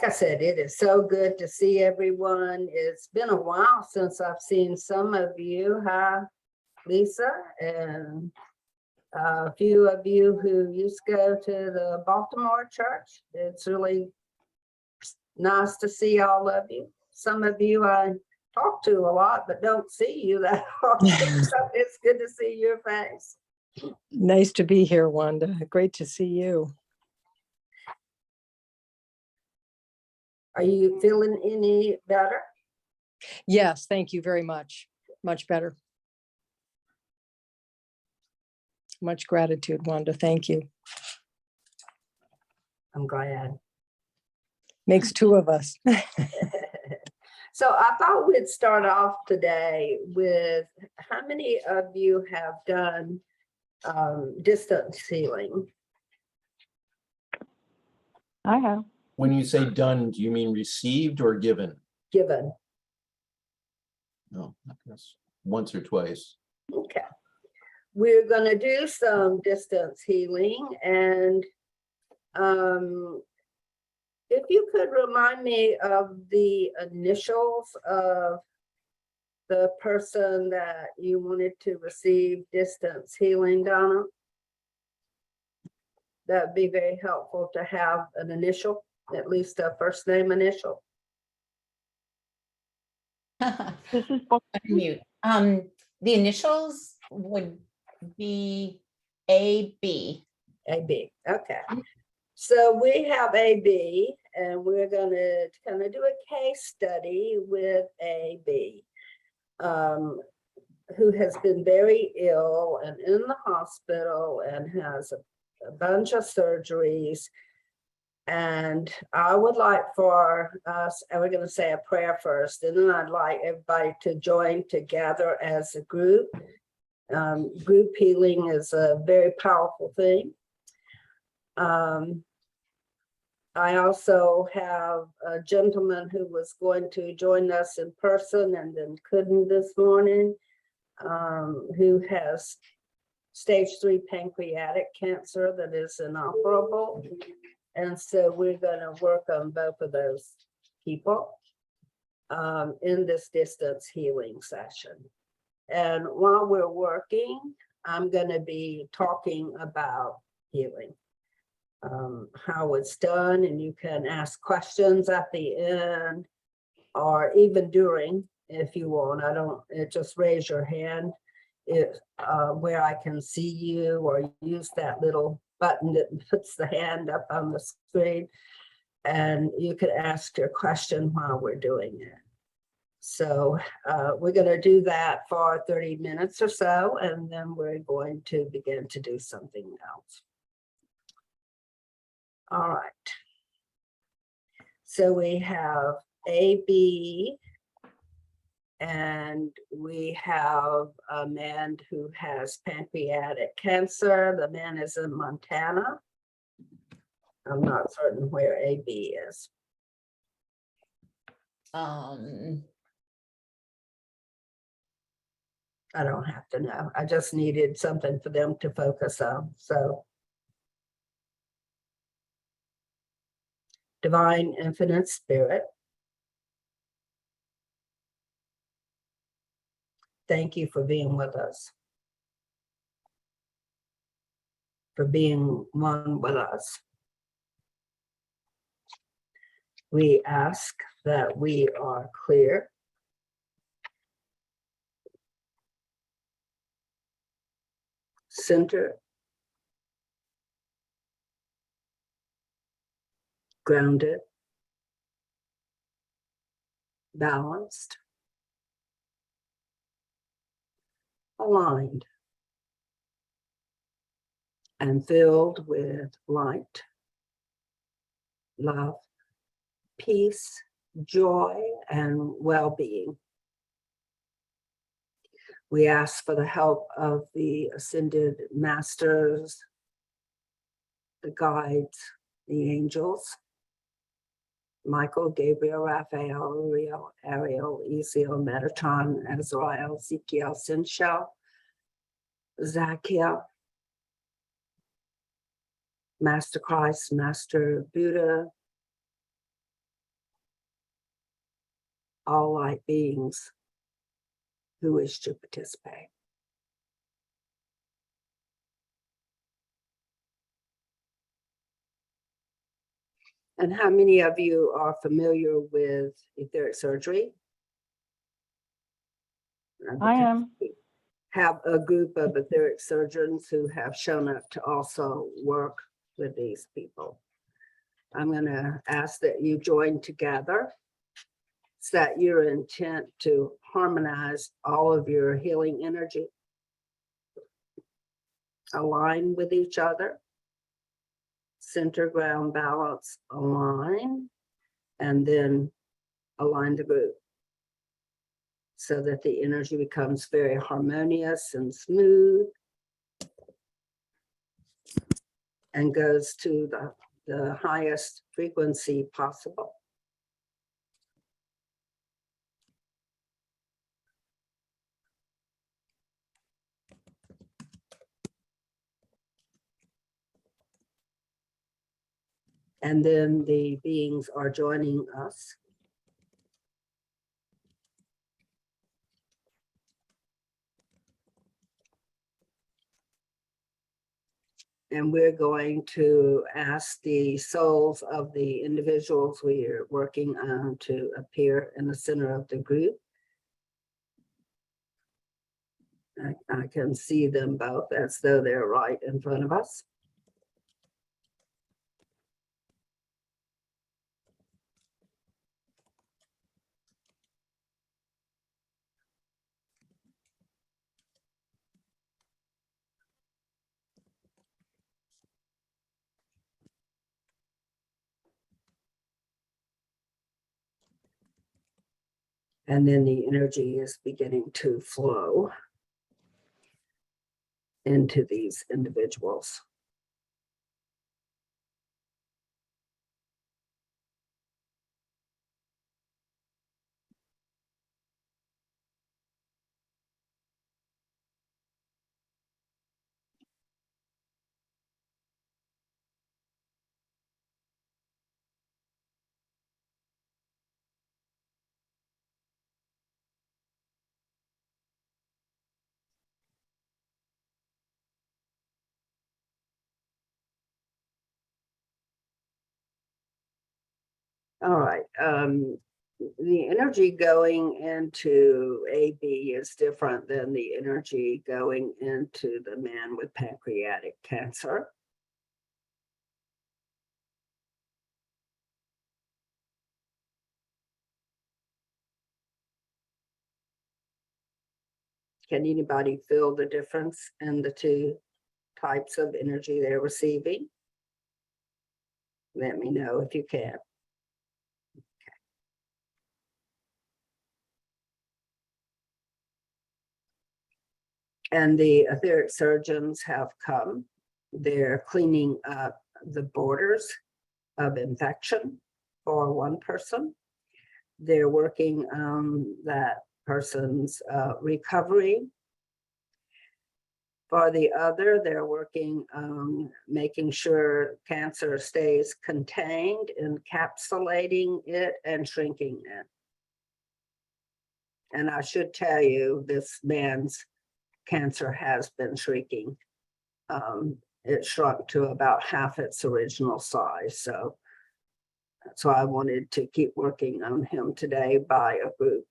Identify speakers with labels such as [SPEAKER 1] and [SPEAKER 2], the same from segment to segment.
[SPEAKER 1] I said, it is so good to see everyone. It's been a while since I've seen some of you. Hi, Lisa, and a few of you who used to go to the Baltimore church. It's really nice to see all of you. Some of you I talk to a lot, but don't see you that often. So it's good to see your face.
[SPEAKER 2] Nice to be here, Wanda. Great to see you.
[SPEAKER 1] Are you feeling any better?
[SPEAKER 2] Yes, thank you very much. Much better. Much gratitude, Wanda. Thank you.
[SPEAKER 1] I'm glad.
[SPEAKER 2] Makes two of us.
[SPEAKER 1] So I thought we'd start off today with how many of you have done distance healing?
[SPEAKER 3] I have.
[SPEAKER 4] When you say done, do you mean received or given?
[SPEAKER 1] Given.
[SPEAKER 4] No, that's once or twice.
[SPEAKER 1] Okay. We're going to do some distance healing, and if you could remind me of the initials of the person that you wanted to receive distance healing, Donna, that'd be very helpful to have an initial, at least a first name initial.
[SPEAKER 3] This is
[SPEAKER 5] Mute. The initials would be AB.
[SPEAKER 1] AB. Okay. So we have AB, and we're going to kind of do a case study with AB, who has been very ill and in the hospital and has a bunch of surgeries. And I would like for us, and we're going to say a prayer first, and then I'd like everybody to join together as a group. Group healing is a very powerful thing. I also have a gentleman who was going to join us in person and then couldn't this morning, who has stage 3 pancreatic cancer that is inoperable. And so we're going to work on both of those people in this distance healing session. And while we're working, I'm going to be talking about healing, how it's done, and you can ask questions at the end or even during if you want. Just raise your hand where I can see you, or use that little button that puts the hand up on the screen, and you could ask your question while we're doing it. So we're going to do that for 30 minutes or so, and then we're going to begin to do something else. All right. So we have AB, and we have a man who has pancreatic cancer. The man is in Montana. I'm not certain where AB is. I don't have to know. I just needed something for them to focus on. So, Divine Infinite Spirit, thank you for being with us, for being one with us. We ask that we are clear, centered, grounded, balanced, aligned, and filled with light, love, peace, joy, and well-being. We ask for the help of the ascended masters, the guides, the angels, Michael, Gabriel, Raphael, Uriel, Ariel, Ezekiel, Metatron, Azrael, Ezekiel, Sinshel, Zakiel, Master Christ, Master Buddha, all light beings who wish to participate. And how many of you are familiar with etheric surgery?
[SPEAKER 3] I am.
[SPEAKER 1] Have a group of etheric surgeons who have shown up to also work with these people. I'm going to ask that you join together. Set your intent to harmonize all of your healing energy, align with each other, center, ground, balance, align, and then align the group so that the energy becomes very harmonious and smooth and goes to the highest frequency possible. And then the beings are joining us. And we're going to ask the souls of the individuals we are working on to appear in the center of the group. I can see them both as though they're right in front of us. And then the energy is beginning to flow into these individuals. All right. The energy going into AB is different than the energy going into the man with pancreatic cancer. Can anybody feel the difference in the two types of energy they're receiving? Let me know if you can. And the etheric surgeons have come. They're cleaning up the borders of infection for one person. They're working on that person's recovery. For the other, they're working on making sure cancer stays contained, encapsulating it and shrinking it. And I should tell you, this man's cancer has been shrinking. It shrunk to about half its original size. So that's why I wanted to keep working on him today by a group.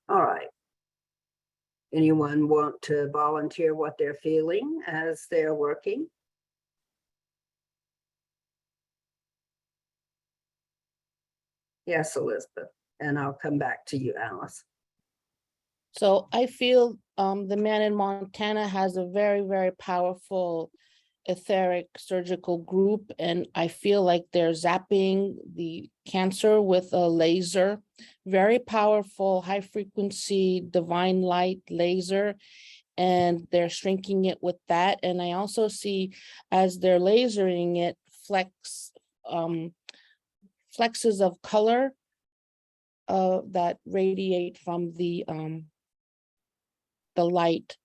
[SPEAKER 1] All right. Anyone want to volunteer what they're feeling as they're working? Yes, Elizabeth, and I'll come back to you, Alice.
[SPEAKER 6] So I feel the man in Montana has a very, very powerful etheric surgical group, and I feel like they're zapping the cancer with a laser, very powerful, high frequency, divine light laser, and they're shrinking it with that. And I also see as they're lasering it, flexes of color that radiate from the light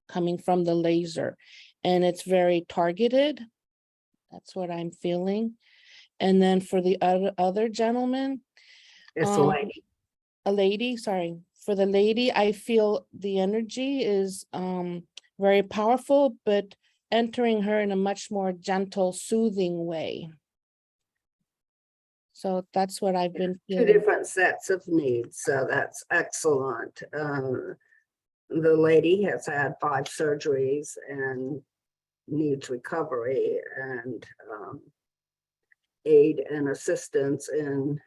[SPEAKER 6] coming from the laser, and it's very targeted. That's what I'm feeling. And then for the other gentleman,
[SPEAKER 1] It's a lady.
[SPEAKER 6] a lady, sorry, for the lady, I feel the energy is very powerful, but entering her in a much more gentle, soothing way. So that's what I've been
[SPEAKER 1] Two
[SPEAKER 6] feeling.
[SPEAKER 1] different sets of needs, so that's excellent. The lady has had 5 surgeries and needs recovery and aid and assistance in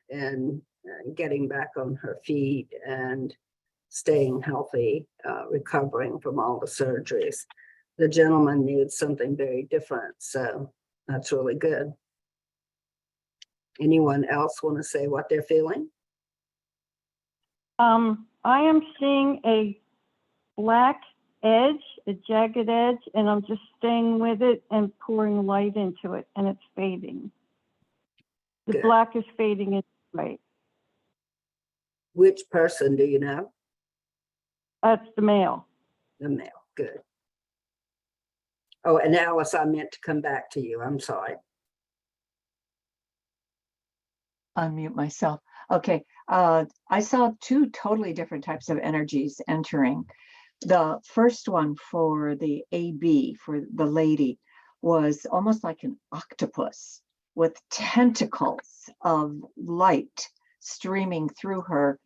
[SPEAKER 1] getting back on her feet and staying healthy, recovering from all the surgeries. The gentleman needs something very different, so that's really good. Anyone else want to say what they're feeling?
[SPEAKER 3] I am seeing a black edge, a jagged edge, and I'm just staying with it and pouring light into it, and it's fading. The
[SPEAKER 1] Good.
[SPEAKER 3] black is fading into white.
[SPEAKER 1] Which person do you know?
[SPEAKER 3] That's the male.
[SPEAKER 1] The male, good. Oh, and Alice, I meant to come back to you. I'm sorry.
[SPEAKER 7] Unmute myself. Okay, I saw 2 totally different types of energies entering. The first one for the AB, for the lady, was almost like an octopus with tentacles of light streaming through her,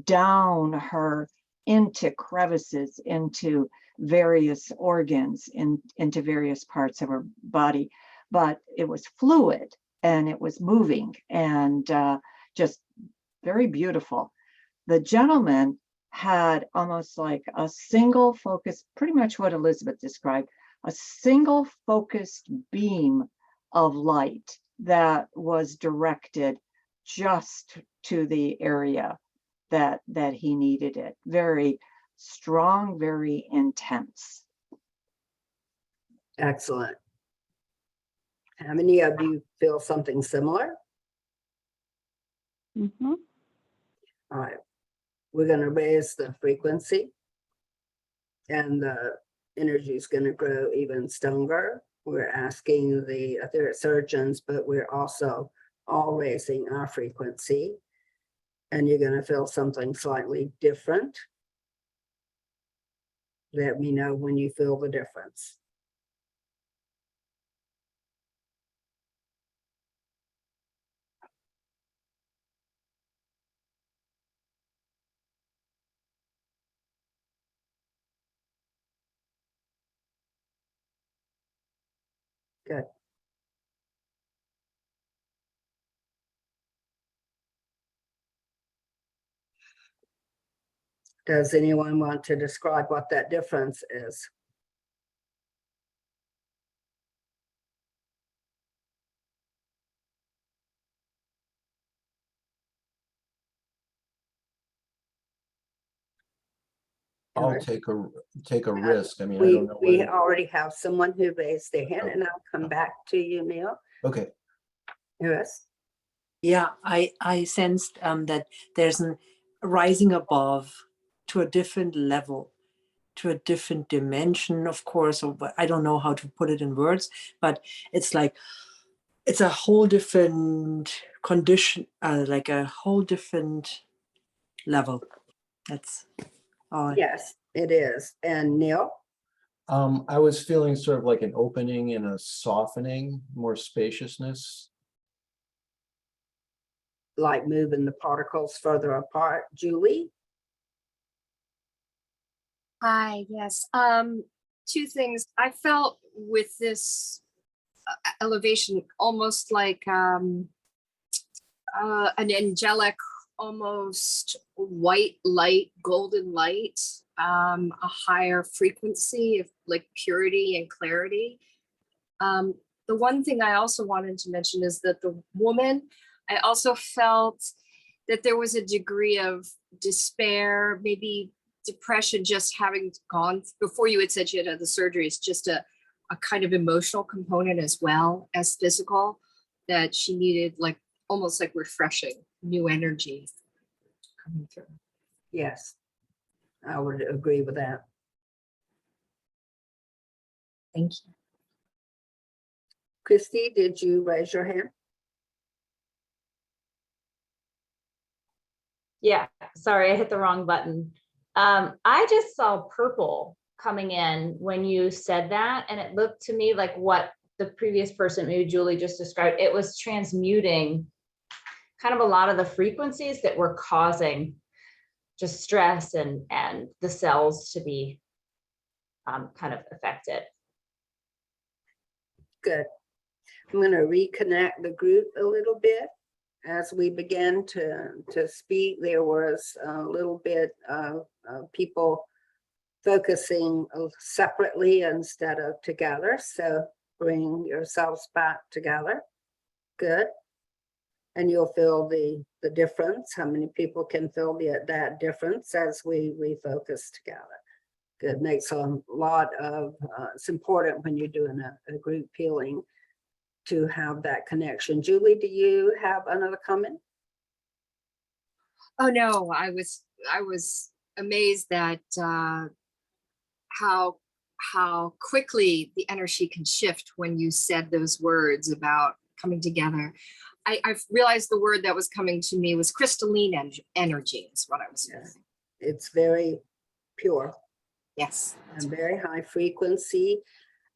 [SPEAKER 7] down her, into crevices, into various organs, into various parts of her body. But it was fluid and it was moving and just very beautiful. The gentleman had almost like a single focus, pretty much what Elizabeth described, a single focused beam of light that was directed just to the area that he needed it. Very strong, very intense.
[SPEAKER 1] Excellent. How many of you feel something similar?
[SPEAKER 3] Mm-hmm.
[SPEAKER 1] All right. We're going to raise the frequency and the energy is going to grow even stronger. We're asking the etheric surgeons, but we're also all raising our frequency. And you're going to feel something slightly different. Let me know when you feel the difference. Good. Does anyone want to describe what that difference is?
[SPEAKER 4] I'll take a risk. I mean, I
[SPEAKER 1] We
[SPEAKER 4] don't know
[SPEAKER 1] we
[SPEAKER 4] whether,
[SPEAKER 1] already have someone who raised their hand, and I'll come back to you, Neil.
[SPEAKER 4] okay.
[SPEAKER 1] Yes.
[SPEAKER 8] Yeah, I sensed that there's a rising above to a different level, to a different dimension, of course, or I don't know how to put it in words, but it's like it's a whole different condition, like a whole different level. That's all.
[SPEAKER 1] Yes, it is. And Neil?
[SPEAKER 4] I was feeling sort of like an opening and a softening, more spaciousness.
[SPEAKER 1] Like moving the particles further apart. Julie?
[SPEAKER 9] Hi, yes. Two things. I felt with this elevation almost like an angelic, almost white light, golden light, a higher frequency of like purity and clarity. The one thing I also wanted to mention is that the woman, I also felt that there was a degree of despair, maybe depression, just having gone before. You had said you had the surgery. It's just a kind of emotional component as well as physical, that she needed like almost like refreshing new energy.
[SPEAKER 8] coming through.
[SPEAKER 1] Yes, I would agree with that.
[SPEAKER 5] Thank you.
[SPEAKER 1] Christy, did you raise your hand?
[SPEAKER 10] Yeah, sorry, I hit the wrong button. I just saw purple coming in when you said that, and it looked to me like what the previous person, maybe Julie, just described. It was transmuting kind of a lot of the frequencies that were causing just stress and the cells to be kind of affected.
[SPEAKER 1] Good. I'm going to reconnect the group a little bit. As we began to speak, there was a little bit of people focusing separately instead of together. So bring yourselves back together. Good. And you'll feel the difference. How many people can feel that difference as we refocus together? Good. Makes a lot of, it's important when you're doing a group healing to have that connection. Julie, do you have another comment?
[SPEAKER 9] Oh no, I was amazed at how quickly the energy can shift when you said those words about coming together. I've realized the word that was coming to me was crystalline energy is what I was feeling.
[SPEAKER 1] Yes. It's very pure.
[SPEAKER 9] Yes.
[SPEAKER 1] And very high frequency.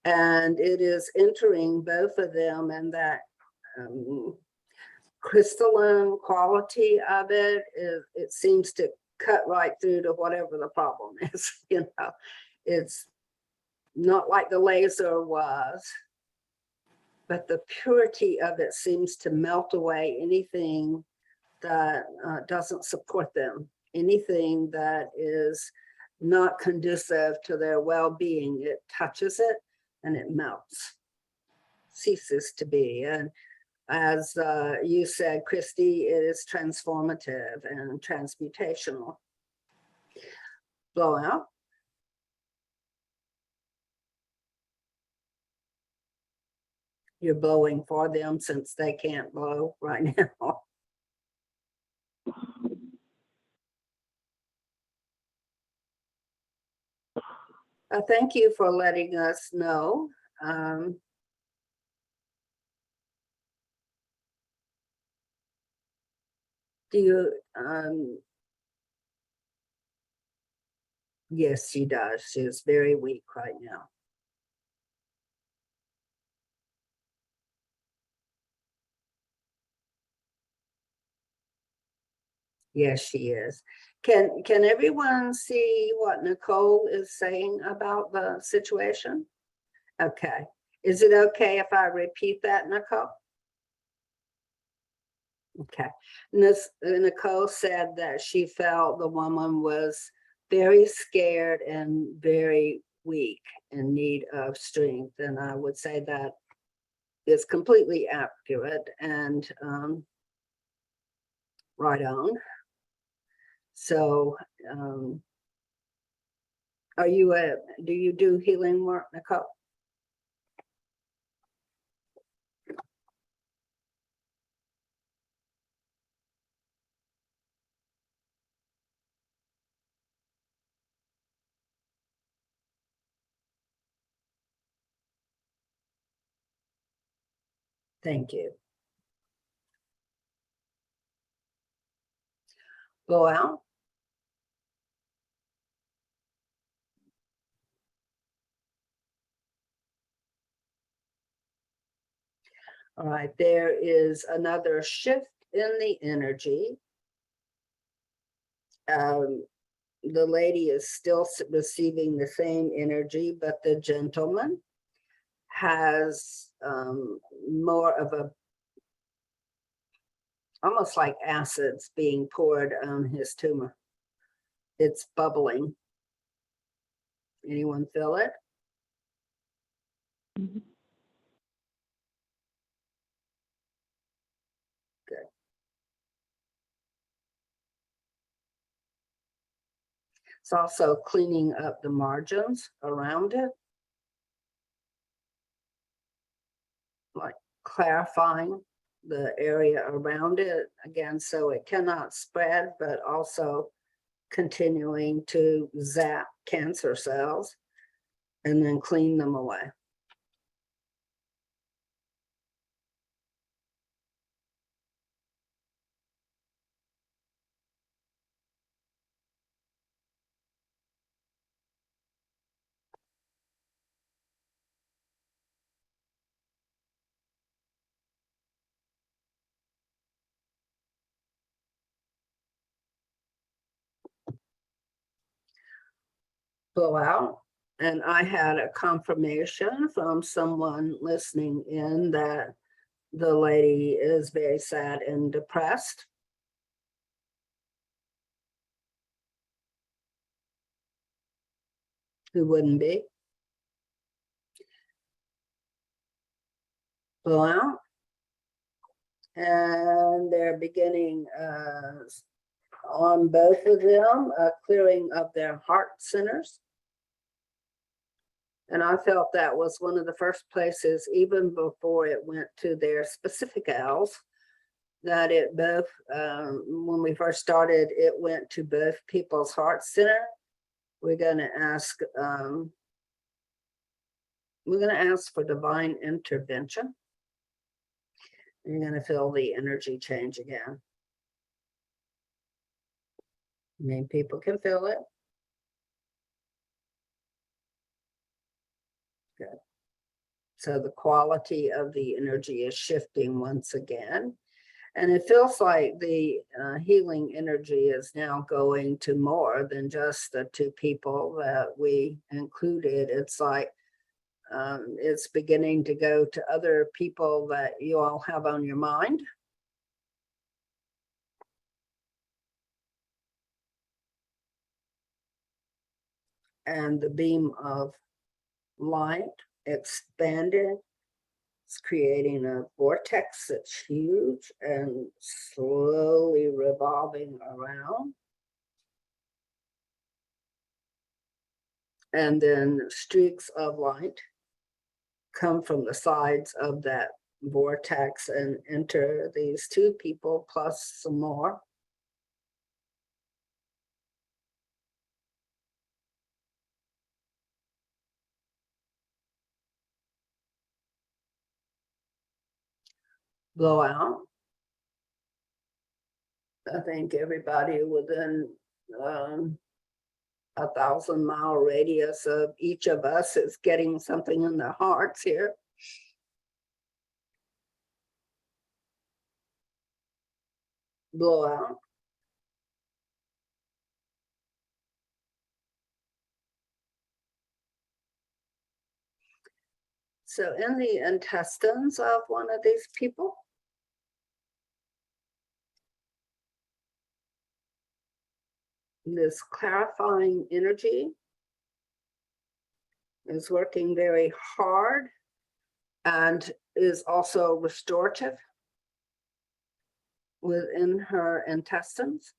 [SPEAKER 1] And it is entering both of them, and that crystalline quality of it seems to cut right through to whatever the problem is. You know, it's not like the laser was, but the purity of it seems to melt away anything that doesn't support them, anything that is not conducive to their well-being. It touches it and it melts, ceases to be. And as you said, Christy, it is transformative and transmutational. Blow out. You're blowing for them since they can't blow right now. Thank you for letting us know. Do you, yes, she does. She's very weak right now. Yes, she is. Can everyone see what Nicole is saying about the situation? Okay. Is it okay if I repeat that, Nicole? Okay. Nicole said that she felt the woman was very scared and very weak, in need of strength. And I would say that is completely accurate and right on. So do you do healing work, Nicole? Thank you. Blow out. All right, there is another shift in the energy. The lady is still receiving the same energy, but the gentleman has more of a, almost like acids being poured on his tumor. It's bubbling. Anyone feel it?
[SPEAKER 3] Mhm.
[SPEAKER 1] Good. It's also cleaning up the margins around it, like clarifying the area around it again, so it cannot spread, but also continuing to zap cancer cells and then clean them away. Blow out. And I had a confirmation from someone listening in that the lady is very sad and depressed. Who wouldn't be? Blow out. And they're beginning on both of them, clearing of their heart centers. And I felt that was one of the first places, even before it went to their specific L's, that it both, when we first started, it went to both people's heart center. We're going to ask for divine intervention. You're going to feel the energy change again. I mean, people can feel it. Good. So the quality of the energy is shifting once again. And it feels like the healing energy is now going to more than just the two people that we included. It's like it's beginning to go to other people that you all have on your mind. And the beam of light expanded. It's creating a vortex that's huge and slowly revolving around. And then streaks of light come from the sides of that vortex and enter these two people plus some more. Blow out. I think everybody within 1,000-mile radius of each of us is getting something in their hearts here. Blow out. So in the intestines of one of these people, this clarifying energy is working very hard and is also restorative within her intestines.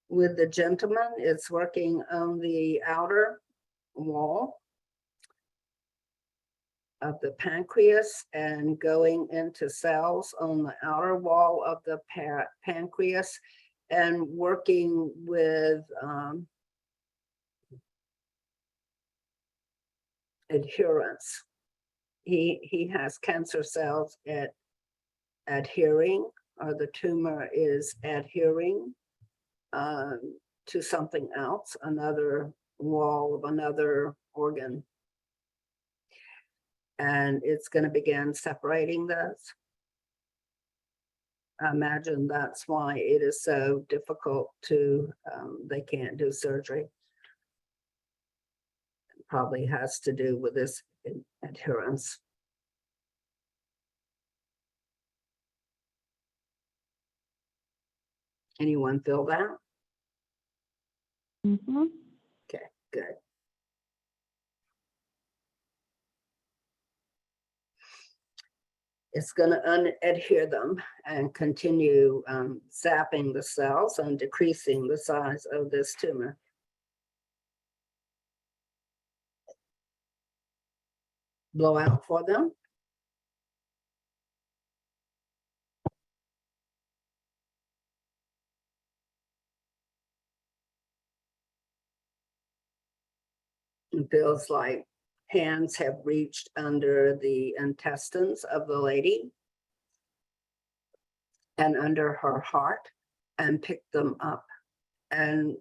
[SPEAKER 1] With the gentleman, it's working on the outer wall of the pancreas and going into cells on the outer wall of the pancreas and working with adherence. He has cancer cells adhering, or the tumor is adhering to something else, another wall of another organ. And it's going to begin separating those. I imagine that's why it is so difficult to, they can't do surgery. It probably has to do with this adherence. Anyone feel that?
[SPEAKER 3] Mm-hmm.
[SPEAKER 1] Okay, good. It's going to unadhere them and continue zapping the cells and decreasing the size of this tumor. Blow out for them. It feels like hands have reached under the intestines of the lady and under her heart and picked them up. And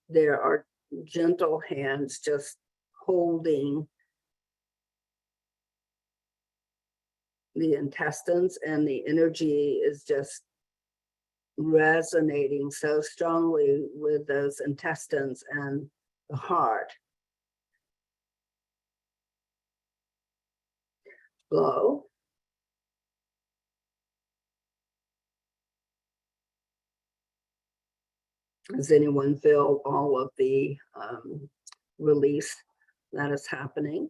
[SPEAKER 1] there are gentle hands just holding the intestines, and the energy is just resonating so strongly with those intestines and the heart. Blow. Does anyone feel all of the release that is happening?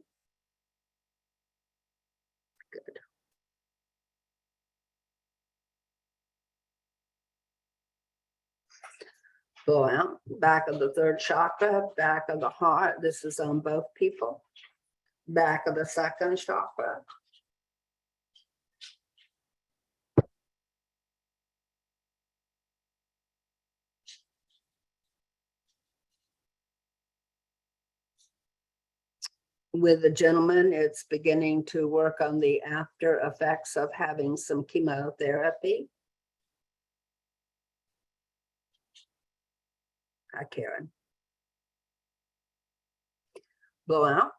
[SPEAKER 1] Good. Blow out. Back of the third chakra, back of the heart. This is on both people. Back of the second chakra. With the gentleman, it's beginning to work on the after effects of having some chemotherapy. Hi, Karen. Blow out.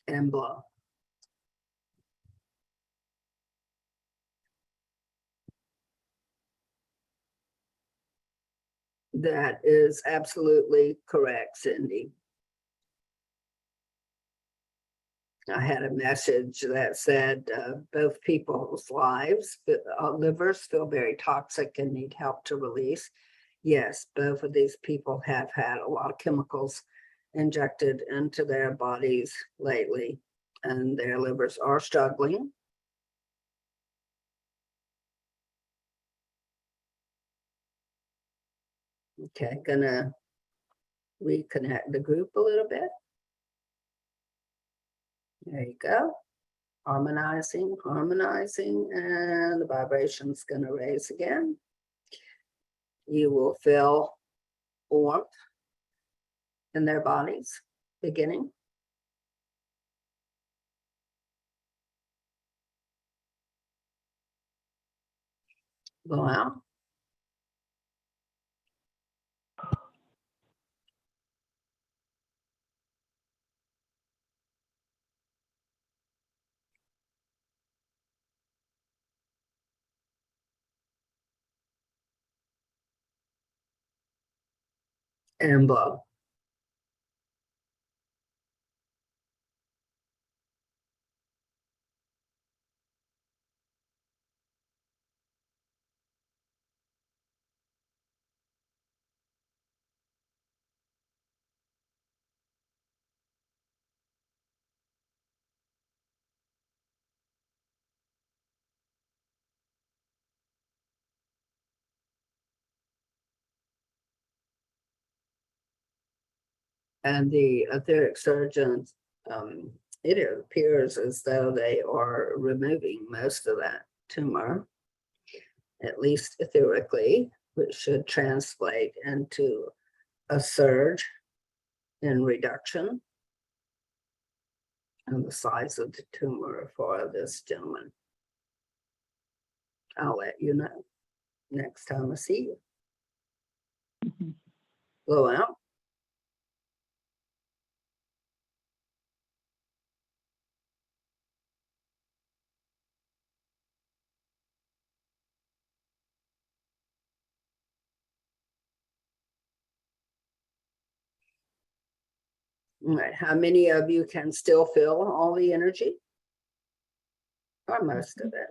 [SPEAKER 1] And blow. That is absolutely correct, Cindy. I had a message that said both people's livers feel very toxic and need help to release. Yes, both of these people have had a lot of chemicals injected into their bodies lately, and their livers are struggling. Okay, gonna reconnect the group a little bit. There you go. Harmonizing, harmonizing, and the vibration's gonna raise again. You will feel warmth in their bodies beginning. Blow out. And blow. And the etheric surgeons, it appears as though they are removing most of that tumor, at least etherically, which should translate into a surge in reduction in the size of the tumor for this gentleman. I'll let you know next time I see you.
[SPEAKER 7] Mhm.
[SPEAKER 1] Blow out. All right, how many of you can still feel all the energy? Or most of it?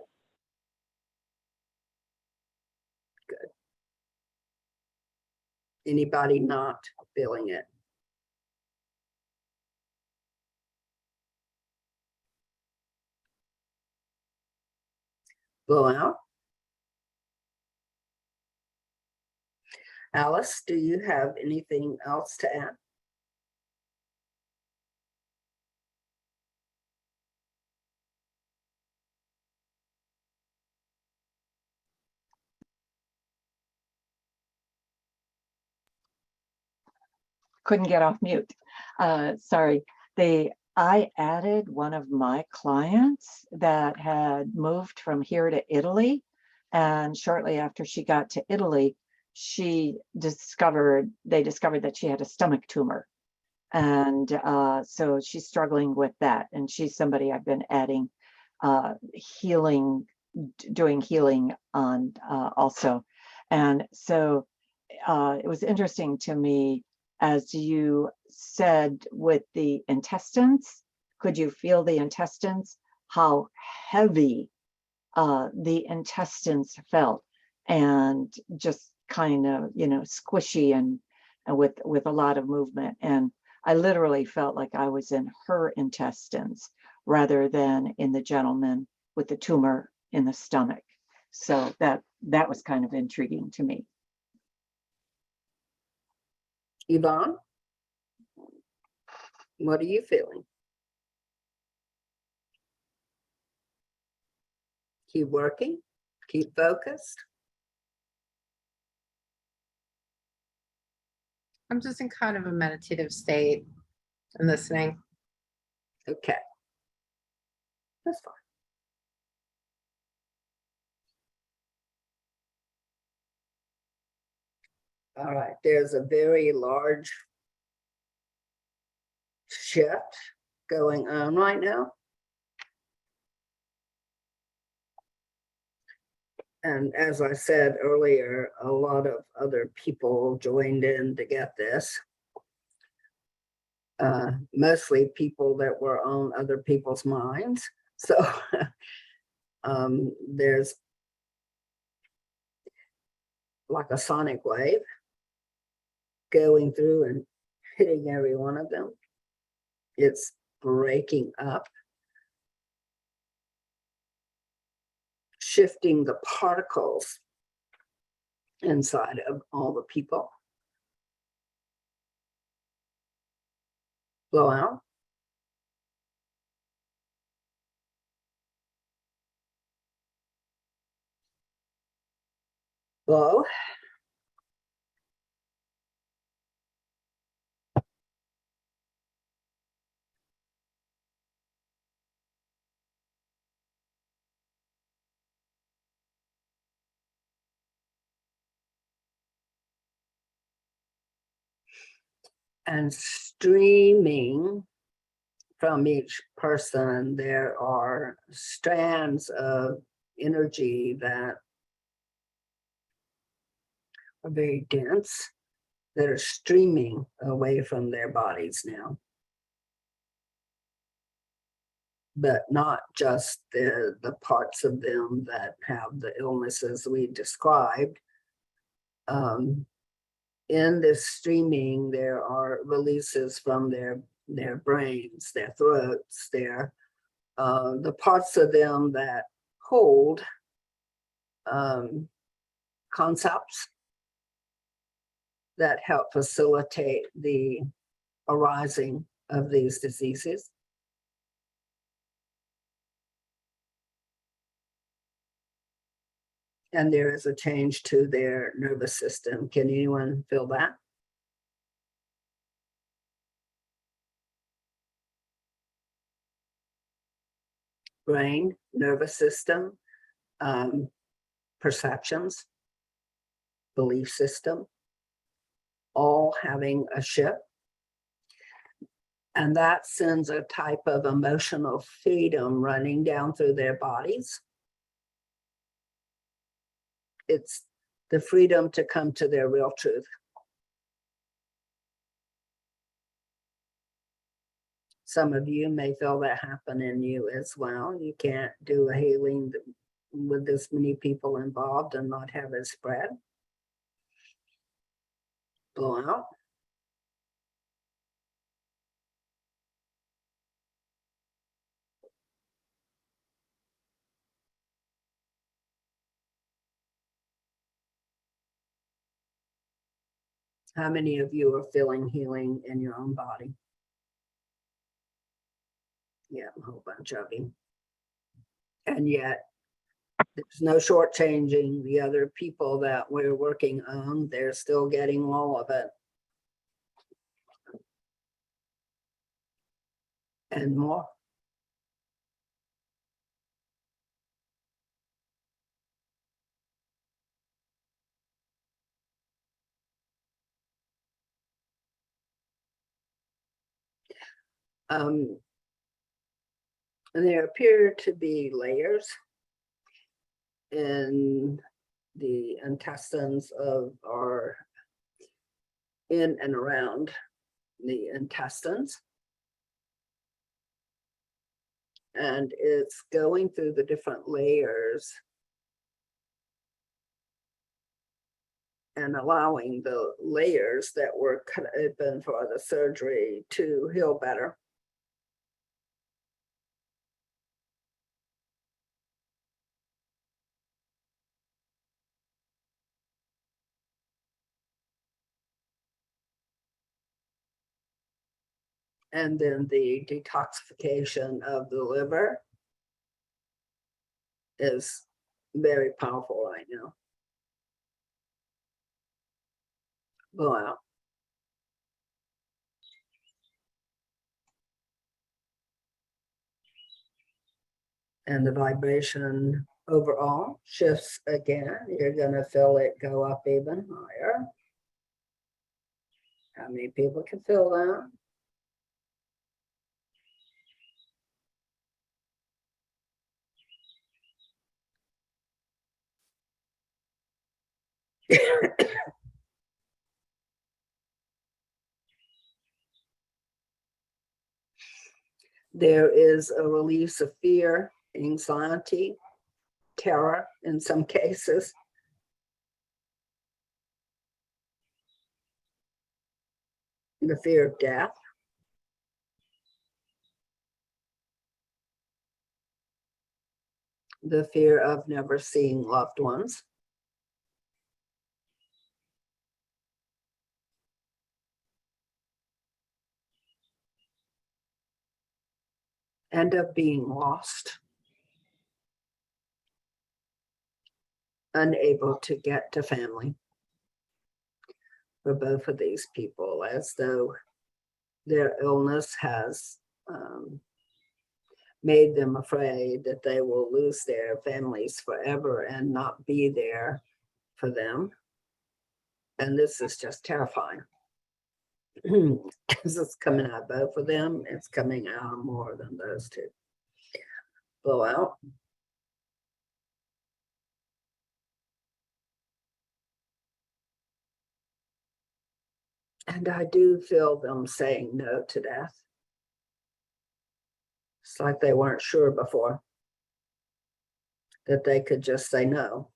[SPEAKER 1] Anybody not feeling it? Blow out. Alice, do you have anything else to add?
[SPEAKER 7] Couldn't get off mute. Sorry. I added one of my clients that had moved from here to Italy. And shortly after she got to Italy, they discovered that she had a stomach tumor. And so she's struggling with that. And she's somebody I've been adding healing, doing healing on also. And so it was interesting to me, as you said, with the intestines, could you feel the intestines, how heavy the intestines felt, and just kind of, squishy and with a lot of movement. And I literally felt like I was in her intestines rather than in the gentleman with the tumor in the stomach. So that was kind of intriguing to me.
[SPEAKER 1] Yvonne, what are you feeling? Keep working, keep focused.
[SPEAKER 11] I'm just in kind of a meditative state and listening.
[SPEAKER 1] Okay, that's fine. All right, there's a very large shift going on right now. And as I said earlier, a lot of other people joined in to get this. Mostly people that were on other people's minds. So there's like a sonic wave going through and hitting every one of them. It's breaking up, shifting the particles inside of all the people. Blow out. Blow. And streaming from each person, there are strands of energy that are very dense, that are streaming away from their bodies now. But not just the parts of them that have the illnesses we described. In this streaming, there are releases from their brains, their throats, the parts of them that hold concepts that help facilitate the arising of these diseases. And there is a change to their nervous system. Can anyone feel that? Brain, nervous system, perceptions, belief system, all having a shift. And that sends a type of emotional freedom running down through their bodies. It's the freedom to come to their real truth. Some of you may feel that happen in you as well. You can't do a healing with this many people involved and not have it spread. Blow out. How many of you are feeling healing in your own body? Yeah, a whole bunch of you. And yet, there's no shortchanging the other people that we're working on. They're still getting all of it. And more. And there appear to be layers in the intestines of our, in and around the intestines. And it's going through the different layers and allowing the layers that were cut open for the surgery to heal better. And then the detoxification of the liver is very powerful right now. Go out. And the vibration overall shifts again. You're going to feel it go up even higher. How many people can feel that? There is a release of fear, anxiety, terror in some cases. The fear of death. The fear of never seeing loved ones. And of being lost. Unable to get to family. For both of these people, as though their illness has made them afraid that they will lose their families forever and not be there for them. And this is just terrifying. Because it's coming out both of them, it's coming out more than those two. Blow out. And I do feel them saying no to death. It's like they weren't sure before that they could just say no.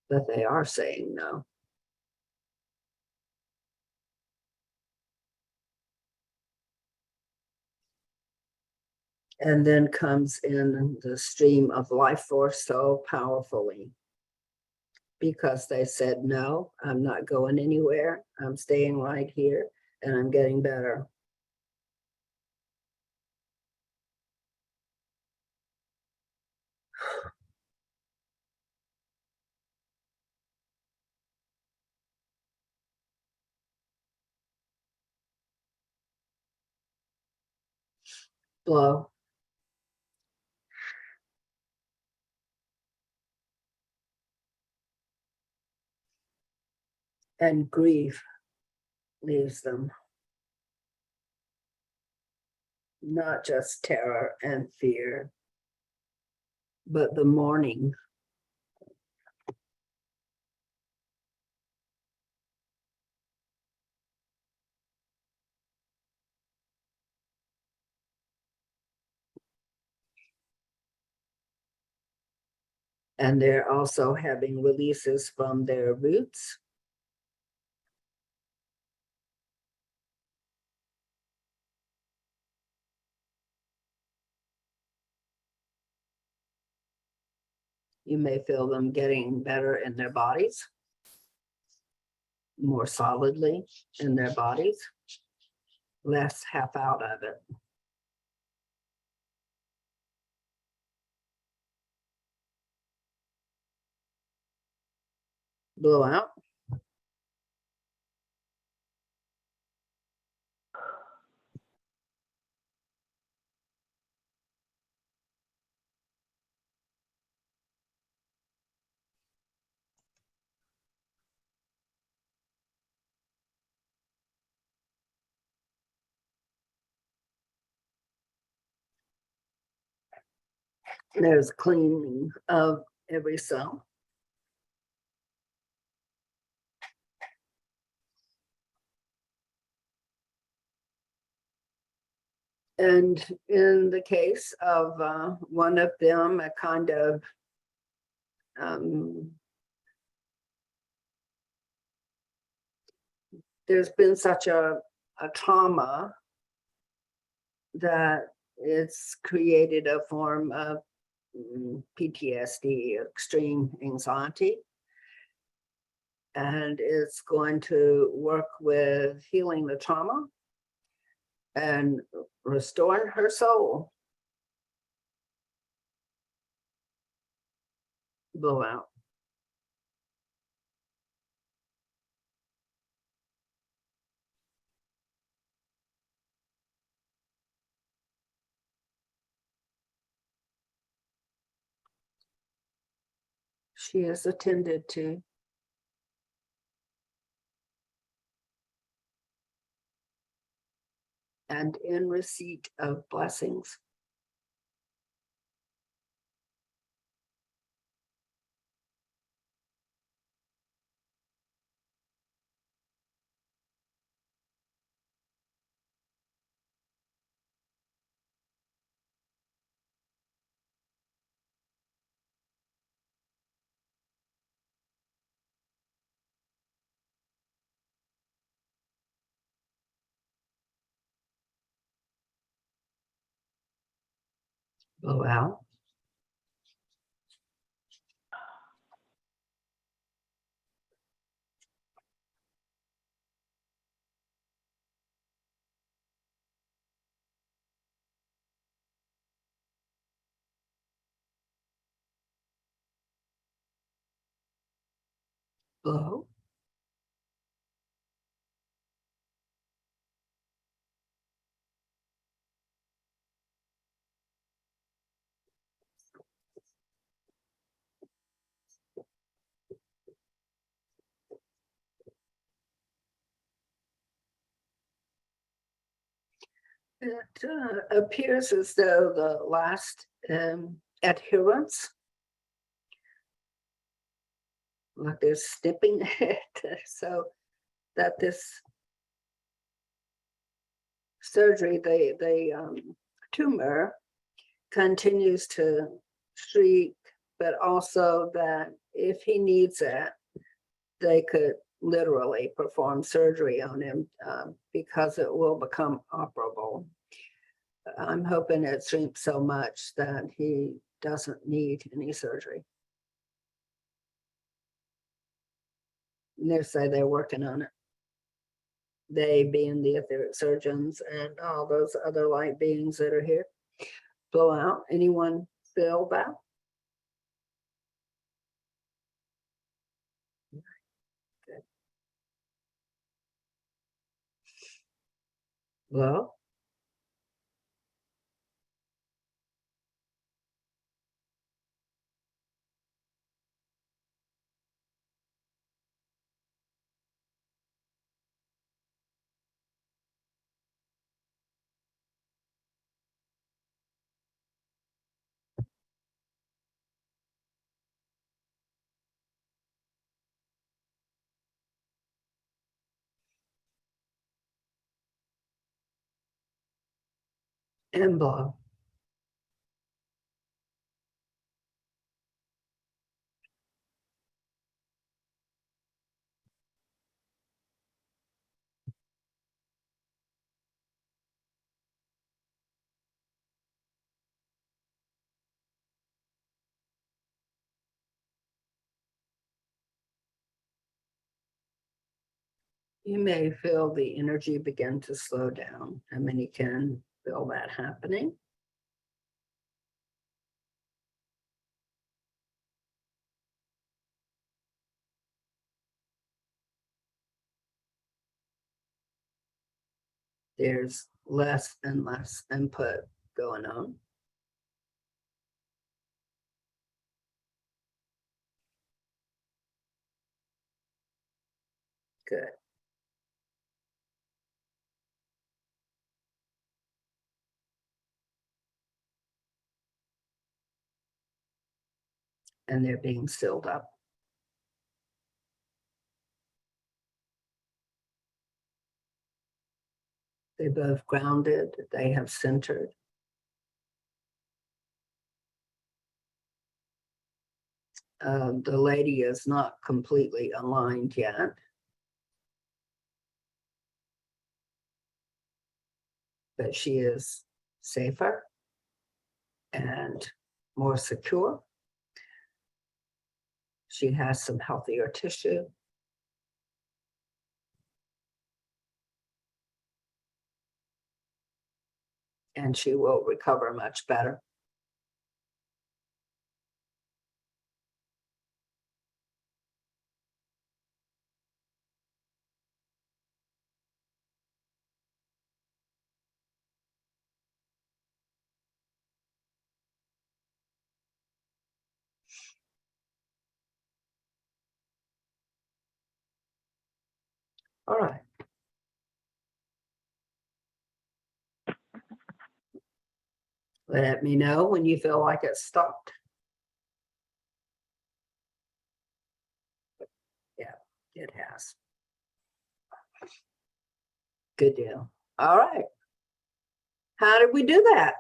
[SPEAKER 1] But they are saying no. And then comes in the stream of life force so powerfully. Because they said, no, I'm not going anywhere. I'm staying right here and I'm getting better. Blow. And grief leaves them. Not just terror and fear, but the mourning. And they're also having releases from their roots You may feel them getting better in their bodies, more solidly in their bodies, less half out of it. Blow out. There's cleaning of every cell. And in the case of one of them, a kind of there's been such a trauma that it's created a form of PTSD, extreme anxiety. And it's going to work with healing the trauma and restoring her soul. Blow out. She is attended to. And in receipt of blessings. Blow out. Blow. It appears as though the last adherence, like they're snipping it, so that this surgery, the tumor continues to shriek, but also that if he needs it, they could literally perform surgery on him because it will become operable. I'm hoping it shrinks so much that he doesn't need any surgery. And they say they're working on it. They being the etheric surgeons and all those other light beings that are here. Blow out. Anyone feel that? Good. Blow. And blow. You may feel the energy begin to slow down. How many can feel that happening? There's less and less input going on. Good. And they're being sealed up. They both grounded, they have centered. The lady is not completely aligned yet. But she is safer and more secure. She has some healthier tissue. And she will recover much better. All right. Let me know when you feel like it's stopped. Yeah, it has. Good deal. All right. How did we do that?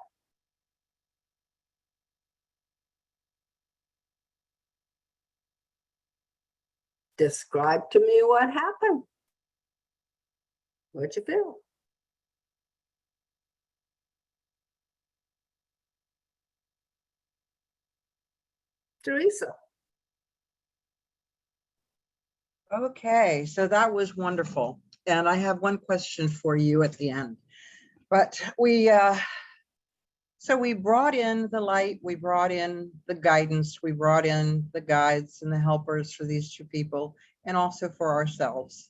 [SPEAKER 1] Describe to me what happened. What'd you feel? Teresa.
[SPEAKER 12] Okay, so that was wonderful. And I have one question for you at the end. But so we brought in the light, we brought in the guidance, we brought in the guides and the helpers for these two people, and also for ourselves.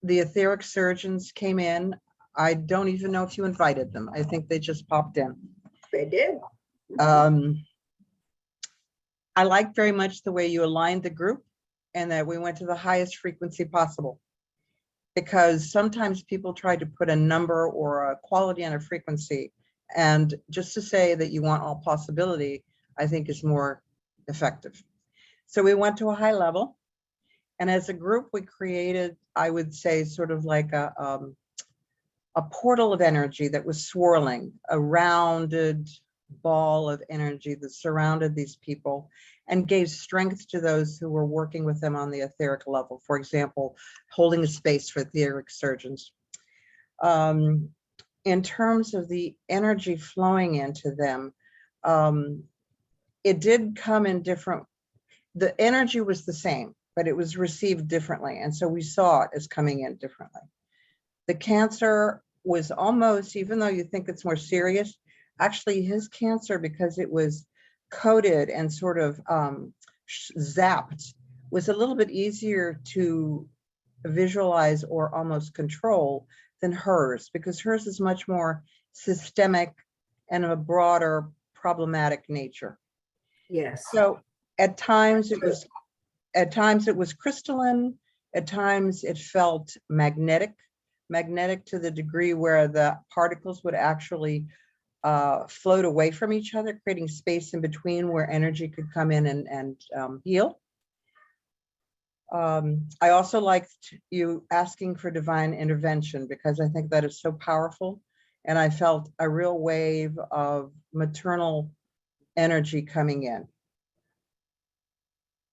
[SPEAKER 12] The etheric surgeons came in. I don't even know if you invited them. I think they just popped in.
[SPEAKER 1] They did.
[SPEAKER 12] I liked very much the way you aligned the group and that we went to the highest frequency possible. Because sometimes people try to put a number or a quality on a frequency, and just to say that you want all possibility, I think is more effective. So we went to a high level, and as a group, we created, I would say, sort of like a portal of energy that was swirling, a rounded ball of energy that surrounded these people and gave strength to those who were working with them on the etheric level. For example, holding a space for etheric surgeons. In terms of the energy flowing into them, it did come in different, the energy was the same, but it was received differently. And so we saw it as coming in differently. The cancer was almost, even though you think it's more serious, actually his cancer, because it was coated and sort of zapped, was a little bit easier to visualize or almost control than hers, because hers is much more systemic and of a broader problematic nature.
[SPEAKER 1] Yes.
[SPEAKER 12] So at times it was crystalline, at times it felt magnetic to the degree where the particles would actually float away from each other, creating space in between where energy could come in and heal. I also liked you asking for divine intervention, because I think that is so powerful. And I felt a real wave of maternal energy coming in.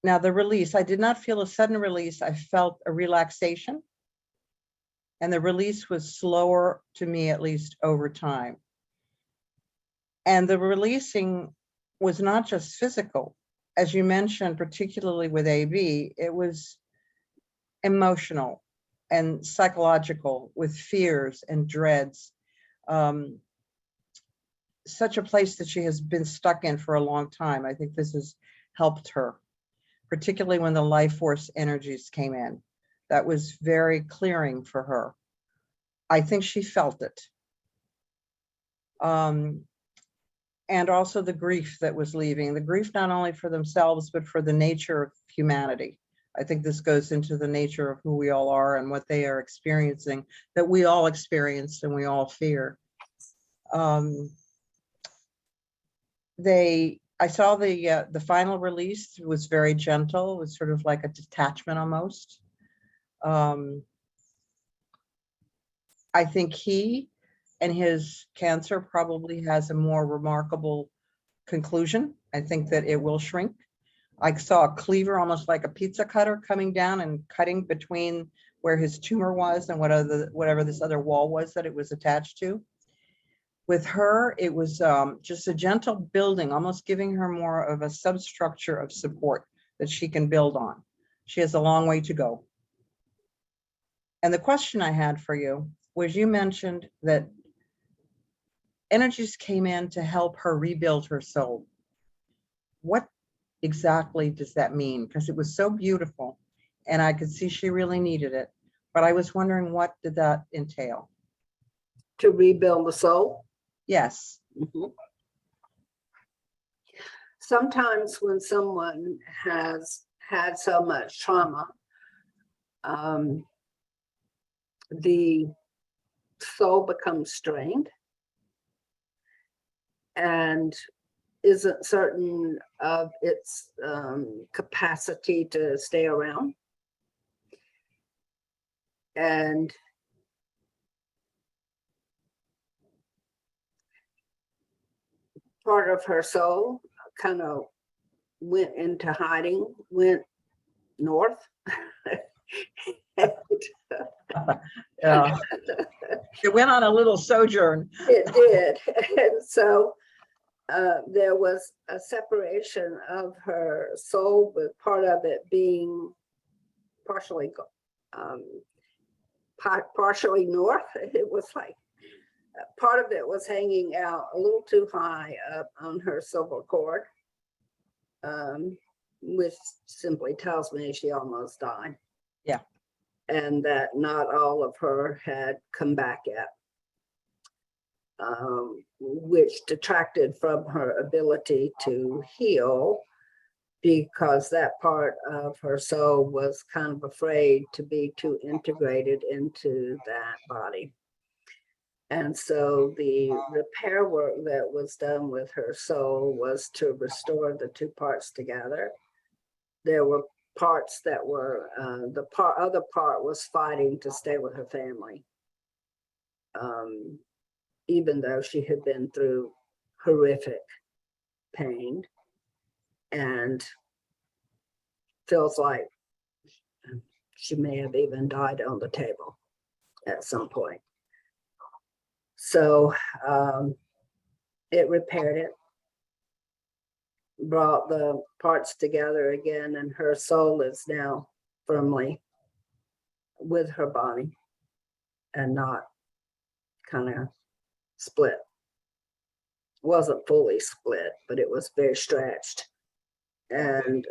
[SPEAKER 12] Now the release, I did not feel a sudden release. I felt a relaxation. And the release was slower to me, at least over time. And the releasing was not just physical. As you mentioned, particularly with AB, it was emotional and psychological with fears and dreads. Such a place that she has been stuck in for a long time. I think this has helped her, particularly when the life force energies came in. That was very clearing for her. I think she felt it. And also the grief that was leaving, the grief not only for themselves, but for the nature of humanity. I think this goes into the nature of who we all are and what they are experiencing, that we all experience and we all fear. I saw the final release was very gentle. It was sort of like a detachment almost. I think he and his cancer probably has a more remarkable conclusion. I think that it will shrink. I saw a cleaver, almost like a pizza cutter, coming down and cutting between where his tumor was and whatever this other wall was that it was attached to. With her, it was just a gentle building, almost giving her more of a substructure of support that she can build on. She has a long way to go. And the question I had for you was, you mentioned that energies came in to help her rebuild her soul. What exactly does that mean? Because it was so beautiful and I could see she really needed it. But I was wondering, what did that entail?
[SPEAKER 1] To rebuild the soul?
[SPEAKER 12] Yes.
[SPEAKER 1] Mhm. Sometimes when someone has had so much trauma, the soul becomes strained and isn't certain of its capacity to stay around. And part of her soul kind of went into hiding, went north.
[SPEAKER 12] Yeah. It went on a little sojourn.
[SPEAKER 1] It did. And so there was a separation of her soul, with part of it being partially north. It was like part of it was hanging out a little too high up on her silver cord, which simply tells me she almost died.
[SPEAKER 12] Yeah.
[SPEAKER 1] And that not all of her had come back yet, which detracted from her ability to heal, because that part of her soul was kind of afraid to be too integrated into that body. And so the repair work that was done with her soul was to restore the two parts together. There were parts that were, other part was fighting to stay with her family. Even though she had been through horrific pain and feels like she may have even died on the table at some point. So it repaired it, brought the parts together again, and her soul is now firmly with her body and not kind of split. Wasn't fully split, but it was very stretched. And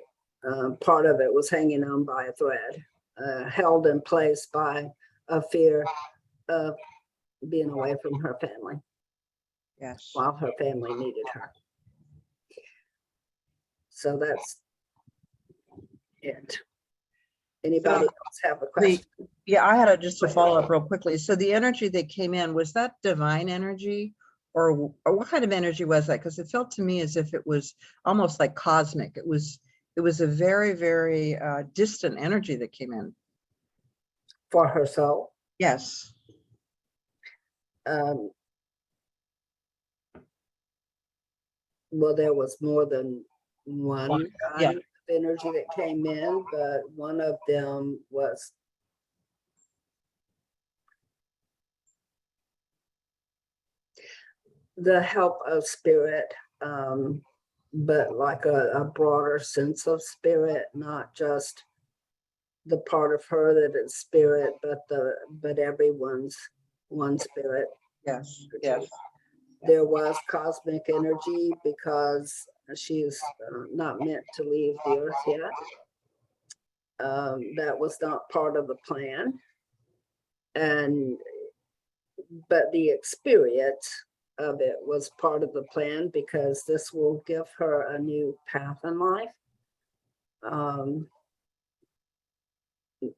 [SPEAKER 1] part of it was hanging on by a thread, held in place by a fear of being away from her family.
[SPEAKER 12] Yes.
[SPEAKER 1] While her family needed her. So that's it. Anybody else have a question?
[SPEAKER 12] Yeah, I had just to follow up real quickly. So the energy that came in, was that divine energy, or what kind of energy was that? Because it felt to me as if it was almost like cosmic. It was a very, very distant energy that came in.
[SPEAKER 1] For her soul?
[SPEAKER 12] Yes.
[SPEAKER 1] Well, there was more than one
[SPEAKER 12] Yeah.
[SPEAKER 1] kind of energy that came in, but one of them was the help of spirit, but like a broader sense of spirit, not just the part of her that is spirit, but everyone's one spirit.
[SPEAKER 12] Yes, yes.
[SPEAKER 1] There was cosmic energy because she's not meant to leave the earth yet. That was not part of the plan. But the experience of it was part of the plan because this will give her a new path in life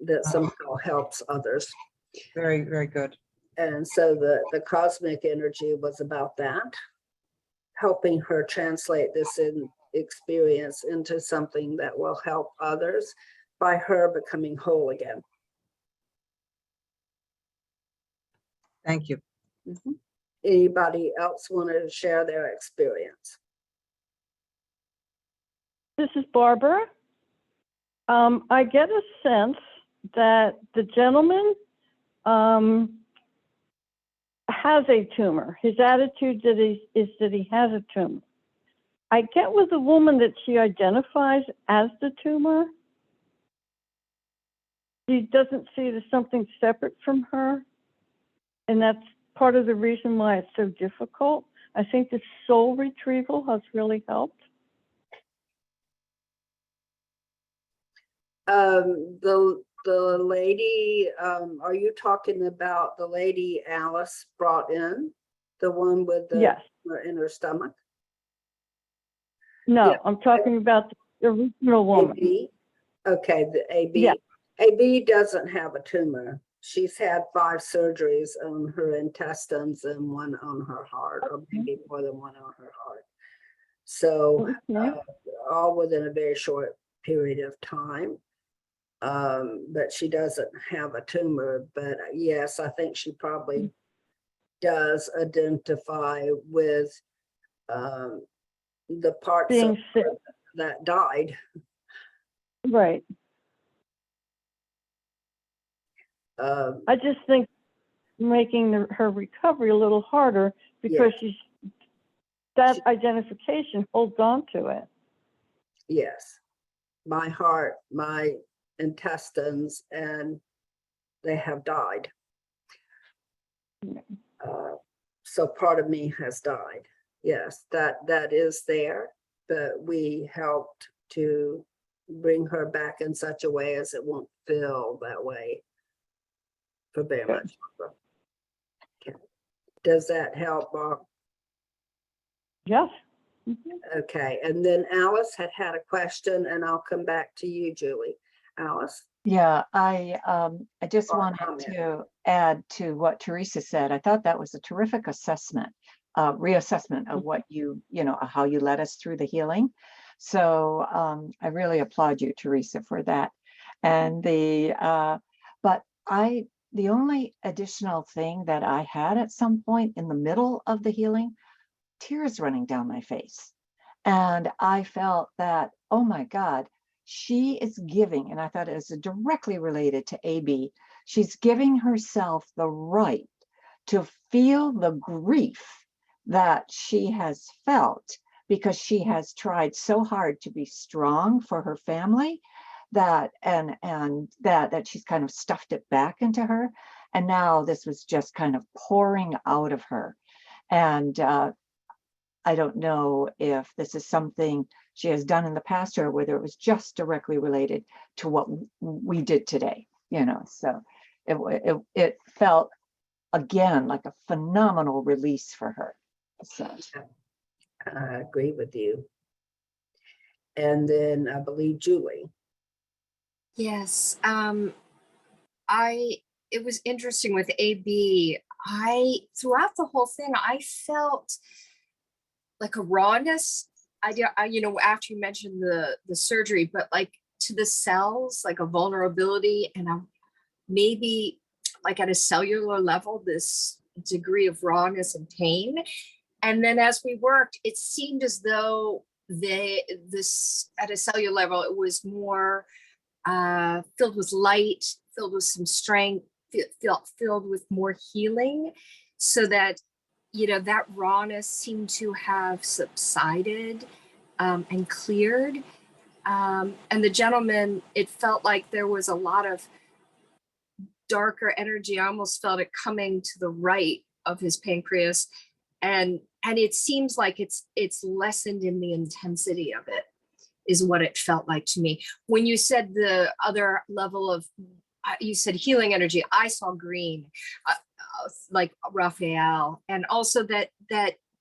[SPEAKER 1] that somehow helps others.
[SPEAKER 12] Very, very good.
[SPEAKER 1] And so the cosmic energy was about that, helping her translate this experience into something that will help others by her becoming whole again.
[SPEAKER 12] Thank you.
[SPEAKER 1] Anybody else want to share their experience?
[SPEAKER 3] This is Barbara. I get a sense that the gentleman has a tumor. His attitude is that he has a tumor. I get with the woman that she identifies as the tumor. She doesn't see it as something separate from her. And that's part of the reason why it's so difficult. I think the soul retrieval has really helped.
[SPEAKER 1] The lady, are you talking about the lady Alice brought in? The one with the
[SPEAKER 3] Yes.
[SPEAKER 1] tumor in her stomach?
[SPEAKER 3] No,
[SPEAKER 1] Yeah.
[SPEAKER 3] I'm talking about the original woman.
[SPEAKER 1] AB? Okay, the AB.
[SPEAKER 3] Yeah.
[SPEAKER 1] AB doesn't have a tumor. She's had 5 surgeries on her intestines and 1 on her heart, or maybe more than 1 on her heart. So all within a very short period of time. But she doesn't have a tumor. But yes, I think she probably does identify with the parts
[SPEAKER 3] Being
[SPEAKER 1] of
[SPEAKER 3] sick.
[SPEAKER 1] her that died.
[SPEAKER 3] Right. I just think making her recovery a little harder because that identification holds on to it.
[SPEAKER 1] Yes, my heart, my intestines, and they have died. So part of me has died. Yes, that is there, but we helped to bring her back in such a way as it won't feel that way for very much longer. Okay. Does that help, Bob?
[SPEAKER 3] Yes.
[SPEAKER 1] Okay, and then Alice had a question, and I'll come back to you, Julie. Alice?
[SPEAKER 7] Yeah, I just
[SPEAKER 1] Or
[SPEAKER 7] wanted
[SPEAKER 1] comment.
[SPEAKER 7] to add to what Teresa said. I thought that was a terrific assessment, reassessment of what you know, how you led us through the healing. So I really applaud you, Teresa, for that. And but the only additional thing that I had at some point in the middle of the healing, tears running down my face. And I felt that, oh my God, she is giving, and I thought it was directly related to AB, she's giving herself the right to feel the grief that she has felt because she has tried so hard to be strong for her family that that she's kind of stuffed it back into her. And now this was just kind of pouring out of her. And I don't know if this is something she has done in the past or whether it was just directly related to what we did today, you know. So it felt again like a phenomenal release for her. So
[SPEAKER 1] I agree with you. And then I believe Julie.
[SPEAKER 9] Yes, it was interesting with AB. Throughout the whole thing, I felt like a rawness. You know, after you mentioned the surgery, but like to the cells, like a vulnerability and maybe like at a cellular level, this degree of rawness and pain. And then as we worked, it seemed as though this at a cellular level, it was more filled with light, filled with some strength, filled with more healing, so that, you know, that rawness seemed to have subsided and cleared. And the gentleman, it felt like there was a lot of darker energy. I almost felt it coming to the right of his pancreas. And it seems like it's lessened in the intensity of it, is what it felt like to me. When you said the other level of, you said healing energy, I saw green, like Raphael, and also that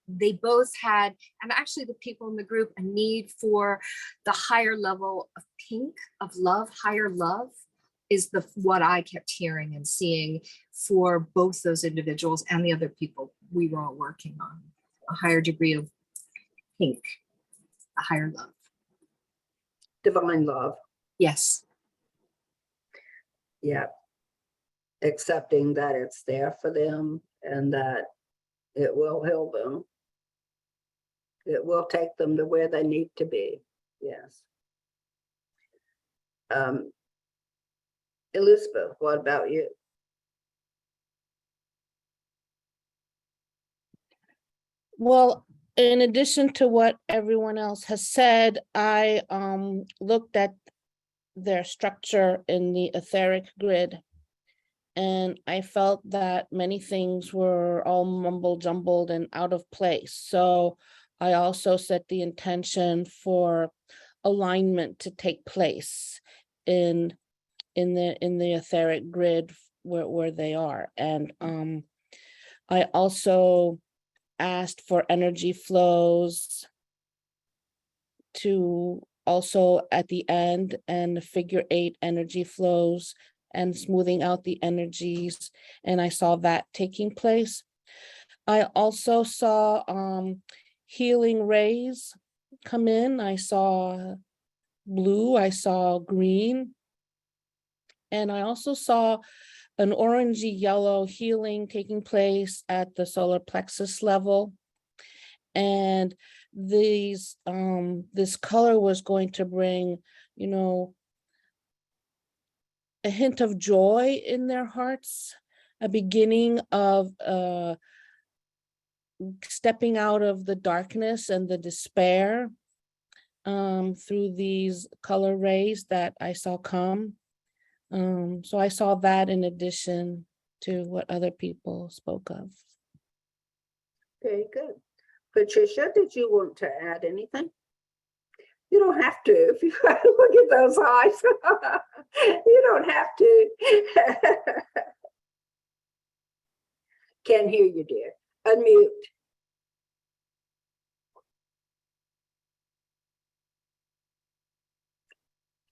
[SPEAKER 9] they both had, and actually the people in the group, a need for the higher level of pink, of love. Higher love is what I kept hearing and seeing for both those individuals and the other people we were all working on. A higher degree of pink, a higher love.
[SPEAKER 1] Divine love.
[SPEAKER 9] Yes.
[SPEAKER 1] Yeah. Accepting that it's there for them and that it will heal them. It will take them to where they need to be. Yes. Elizabeth, what about you?
[SPEAKER 6] Well, in addition to what everyone else has said, I looked at their structure in the etheric grid, and I felt that many things were all mumble jumbled and out of place. So I also set the intention for alignment to take place in the etheric grid where they are. And I also asked for energy flows to also at the end, and the figure 8 energy flows and smoothing out the energies. And I saw that taking place. I also saw healing rays come in. I saw blue, I saw green, and I also saw an orangey yellow healing taking place at the solar plexus level. And this color was going to bring, you know, a hint of joy in their hearts, a beginning of stepping out of the darkness and the despair through these color rays that I saw come. So I saw that in addition to what other people spoke of.
[SPEAKER 1] Very good. Patricia, did you want to add anything? You don't have to. If you look at those eyes, you don't have to. Can't hear you, dear. Unmute.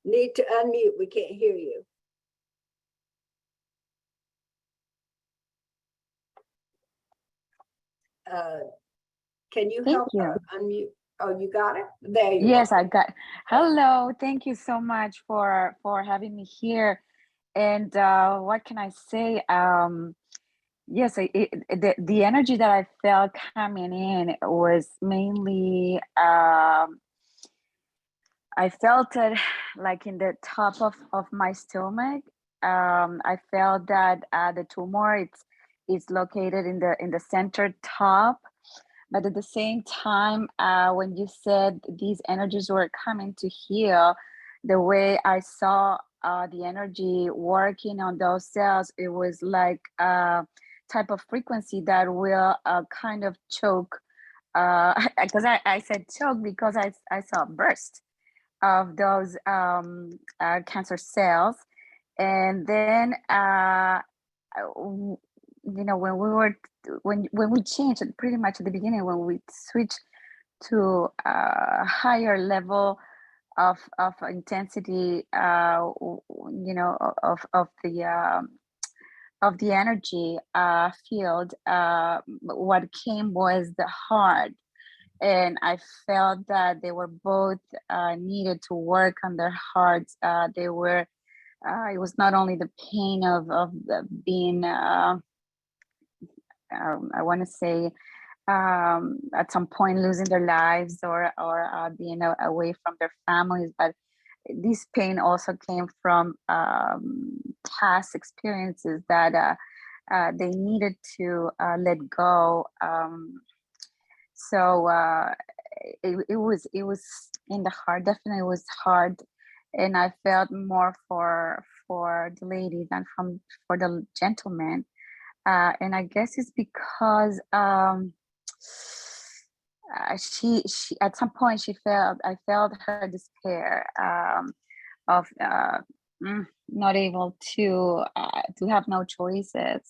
[SPEAKER 1] Need to unmute. We can't hear you. Can you
[SPEAKER 13] Thank
[SPEAKER 1] help
[SPEAKER 13] you.
[SPEAKER 1] her unmute? Oh, you got it? There you
[SPEAKER 13] Yes,
[SPEAKER 1] are.
[SPEAKER 13] I got. Hello, thank you so much for having me here. And what can I say? Yes, the energy that I felt coming in was mainly I felt it like in the top of my stomach. I felt that the tumor it's located in the center top. But at the same time, when you said these energies were coming to heal, the way I saw the energy working on those cells, it was like a type of frequency that will kind of choke. Because I said choke because I saw a burst of those cancer cells. And then you know, when we changed pretty much at the beginning, when we switched to a higher level of intensity, you know, of the energy field, what came was the heart. And I felt that they were both needed to work on their hearts. They were it was not only the pain of being I want to say at some point losing their lives or being away from their families, but this pain also came from past experiences that they needed to let go. So it was in the heart. Definitely it was hard, and I felt more for the lady than for the gentleman. And I guess it's because she at some point I felt her despair of not able to have no choices.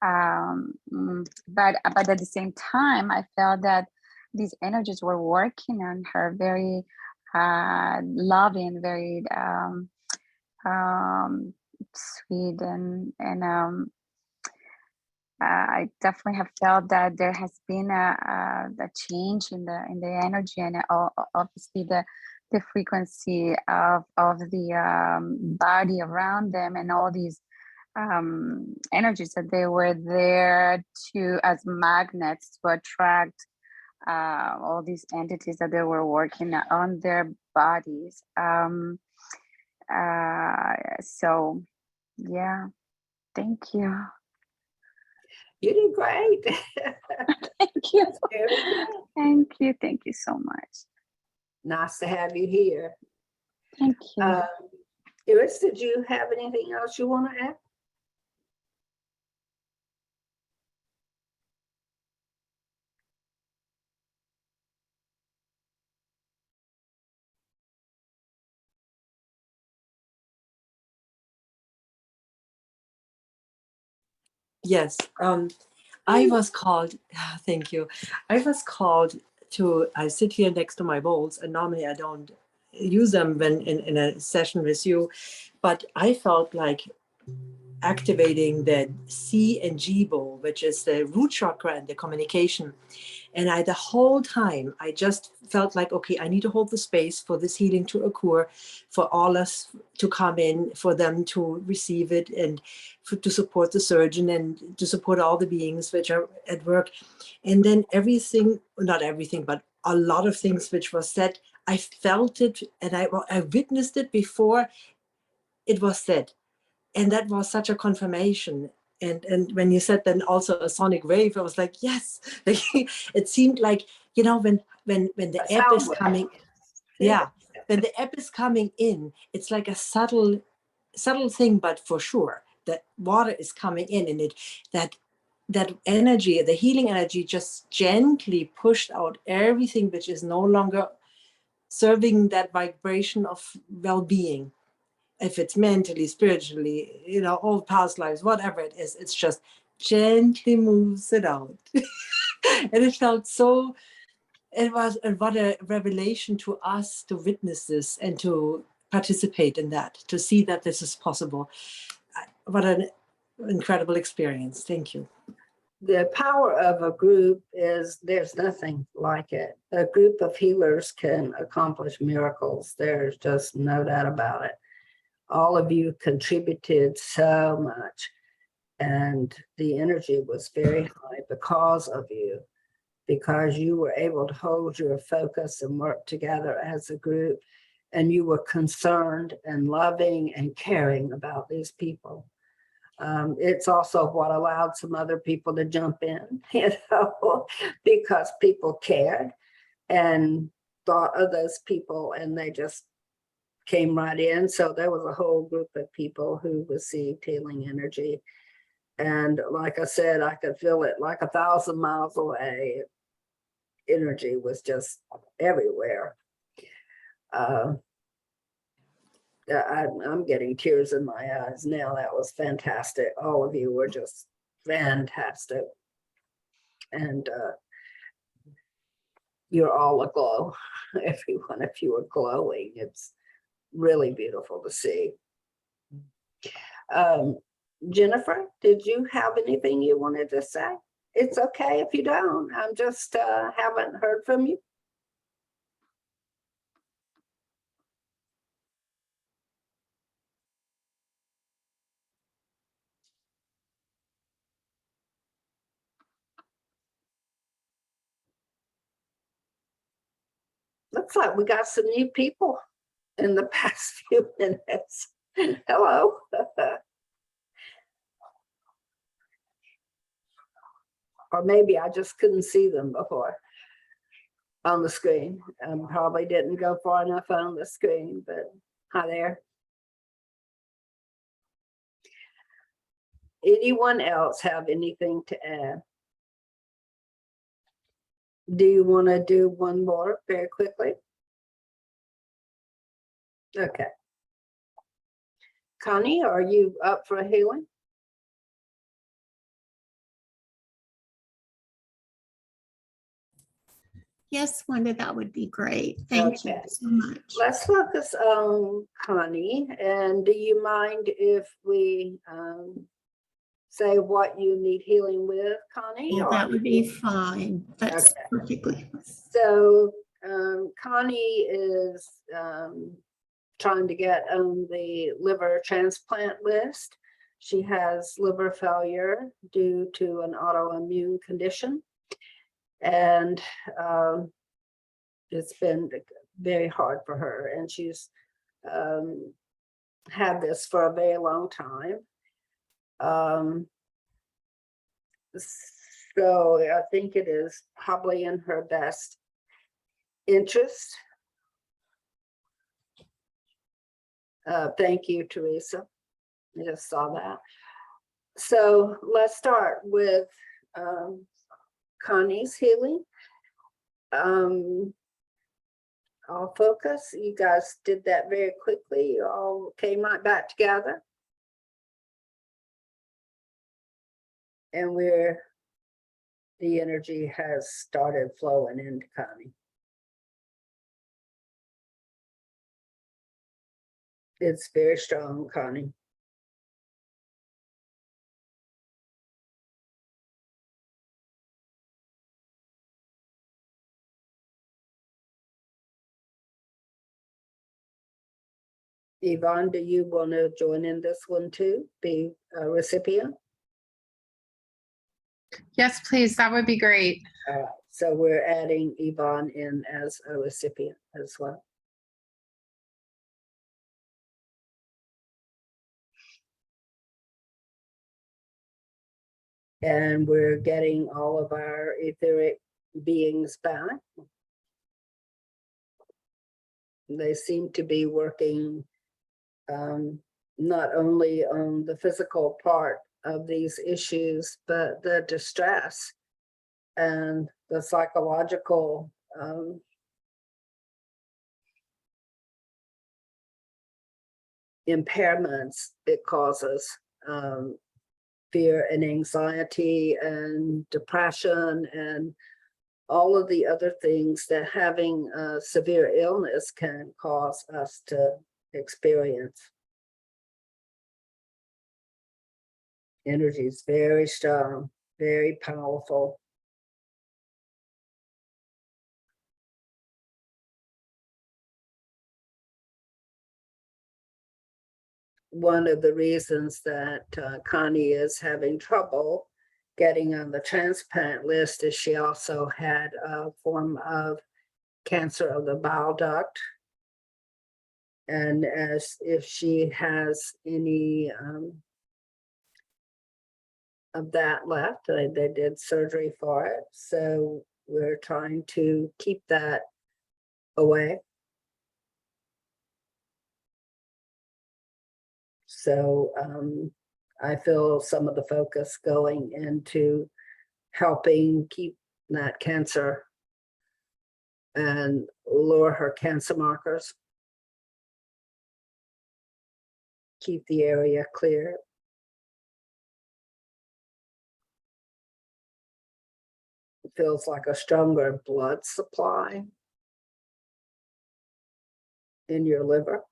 [SPEAKER 13] But at the same time, I felt that these energies were working on her very loving, very sweet, and I definitely have felt that there has been a change in the energy, and obviously the frequency of the body around them, and all these energies that they were there to as magnets to attract all these entities that they were working on their bodies. So yeah, thank you.
[SPEAKER 1] You did great.
[SPEAKER 13] Thank you.
[SPEAKER 1] Very good.
[SPEAKER 13] Thank you so much.
[SPEAKER 1] Nice to have you here.
[SPEAKER 13] Thank you.
[SPEAKER 1] Iris, did you have anything else you want to add?
[SPEAKER 8] Yes, I was called, thank you. I was called I sit here next to my bowls, and normally I don't use them when in a session with you, but I felt like activating the C and G bowl, which is the root chakra and the communication. And the whole time, I just felt like, okay, I need to hold the space for this healing to occur, for all us to come in, for them to receive it, and to support the surgeon and to support all the beings which are at work. And then everything, not everything, but a lot of things which was said, I felt it, and I witnessed it before it was said. And that was such a confirmation. And when you said then also a sonic wave, I was like, yes. It seemed like, when the app is coming, yeah, when the app is coming in, it's like a subtle thing, but for sure that water is coming in, and that energy, the healing energy, just gently pushed out everything which is no longer serving that vibration of well-being. If it's mentally, spiritually, all past lives, whatever it is, it's just gently moves it out. And it felt what a revelation to us to witness this and to participate in that, to see that this is possible. What an incredible experience. Thank you.
[SPEAKER 1] The power of a group is there's nothing like it. A group of healers can accomplish miracles. There's just no doubt about it. All of you contributed so much, and the energy was very high because of you, because you were able to hold your focus and work together as a group, and you were concerned and loving and caring about these people. It's also what allowed some other people to jump in, because people cared and thought of those people, and they just came right in. So there was a whole group of people who received healing energy. And like I said, I could feel it like 1,000 miles away. Energy was just everywhere. I'm getting tears in my eyes now. That was fantastic. All of you were just fantastic. And you're all aglow. Every one of you are glowing. It's really beautiful to see. Jennifer, did you have anything you wanted to say? It's okay if you don't. I'm just haven't heard from you. Looks like we got some new people in the past few minutes. Hello. Or maybe I just couldn't see them before. on the screen. Probably didn't go far enough on the screen, but hi there. Anyone else have anything to add? Do you want to do one more very quickly? Okay. Connie, are you up for a healing?
[SPEAKER 14] Yes, Wanda, that would be great. Thank you
[SPEAKER 1] Okay.
[SPEAKER 14] so much.
[SPEAKER 1] Let's focus on Connie. And do you mind if we say what you need healing with, Connie?
[SPEAKER 14] Yeah,
[SPEAKER 1] or-
[SPEAKER 14] that would be fine. That's
[SPEAKER 1] Okay.
[SPEAKER 14] perfectly.
[SPEAKER 1] So Connie is trying to get on the liver transplant list. She has liver failure due to an autoimmune condition. And it's been very hard for her. And she's had this for a very long time. So I think it is probably in her best interest. Thank you, Teresa. I just saw that. So let's start with Connie's healing. I'll focus. You guys did that very quickly. You all came right back together. And the energy has started flowing into Connie. It's very strong, Connie. Yvonne, do you want to join in this one too? Be a recipient?
[SPEAKER 11] Yes, please. That would be great.
[SPEAKER 1] So we're adding Yvonne in as a recipient as well. And we're getting all of our etheric beings back. They seem to be working not only on the physical part of these issues, but the distress and the psychological impairments it causes, fear and anxiety and depression and all of the other things that having a severe illness can cause us to experience. Energy is very strong, very powerful. One of the reasons that Connie is having trouble getting on the transplant list is she also had a form of cancer of the bile duct. And as if she has any of that left, they did surgery for it. So we're trying to keep that away. So I feel some of the focus going into helping keep that cancer and lower her cancer markers. Keep the area clear. It feels like a stronger blood supply in your liver.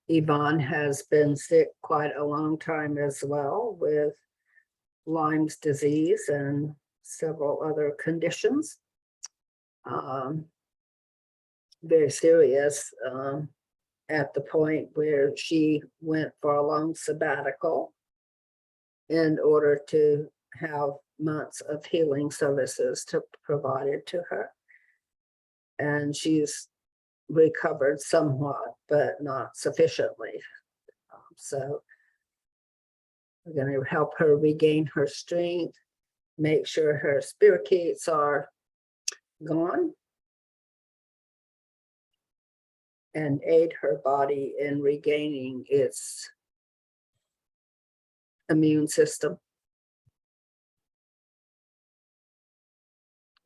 [SPEAKER 1] Yvonne has been sick quite a long time as well with Lyme's disease and several other conditions. Very serious at the point where she went for a long sabbatical in order to have months of healing services provided to her. And she's recovered somewhat, but not sufficiently. So we're going to help her regain her strength, make sure her spirochetes are gone, and aid her body in regaining its immune system.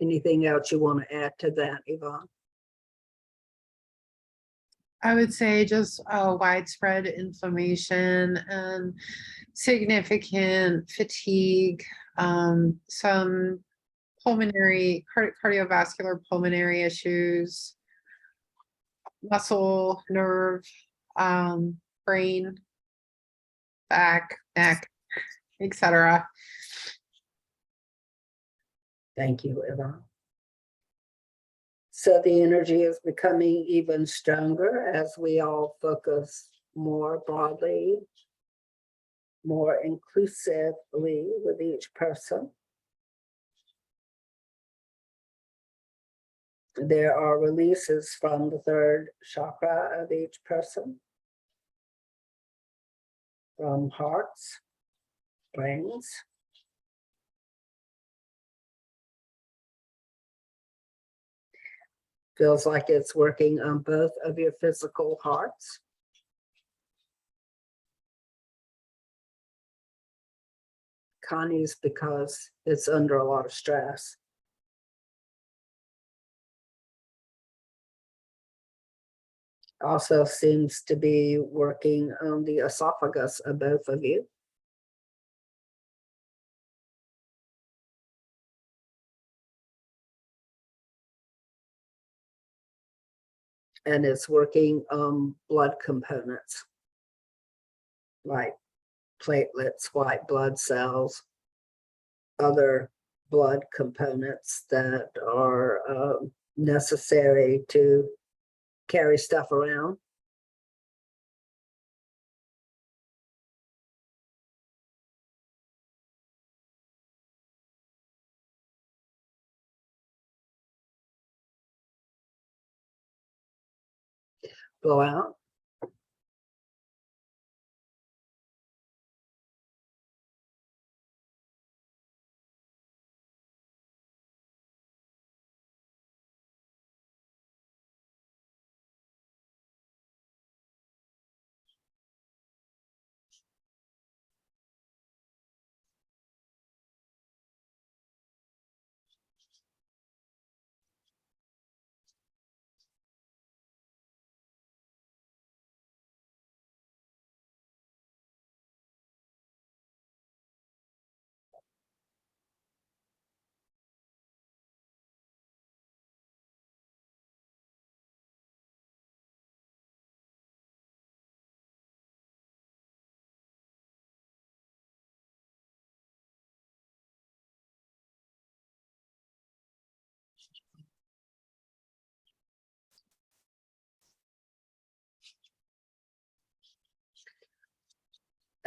[SPEAKER 1] Anything else you want to add to that, Yvonne?
[SPEAKER 11] I would say just widespread inflammation and significant fatigue, some pulmonary, cardiovascular pulmonary issues, muscle, nerve, brain, back, neck, etc.
[SPEAKER 1] Thank you, Yvonne. So the energy is becoming even stronger as we all focus more broadly, more inclusively with each person. There are releases from the third chakra of each person, from hearts, brains. Feels like it's working on both of your physical hearts. Connie's because it's under a lot of stress. Also seems to be working on the esophagus of both of you. And it's working on blood components like platelets, white blood cells, other blood components that are necessary to carry stuff around. Blow out.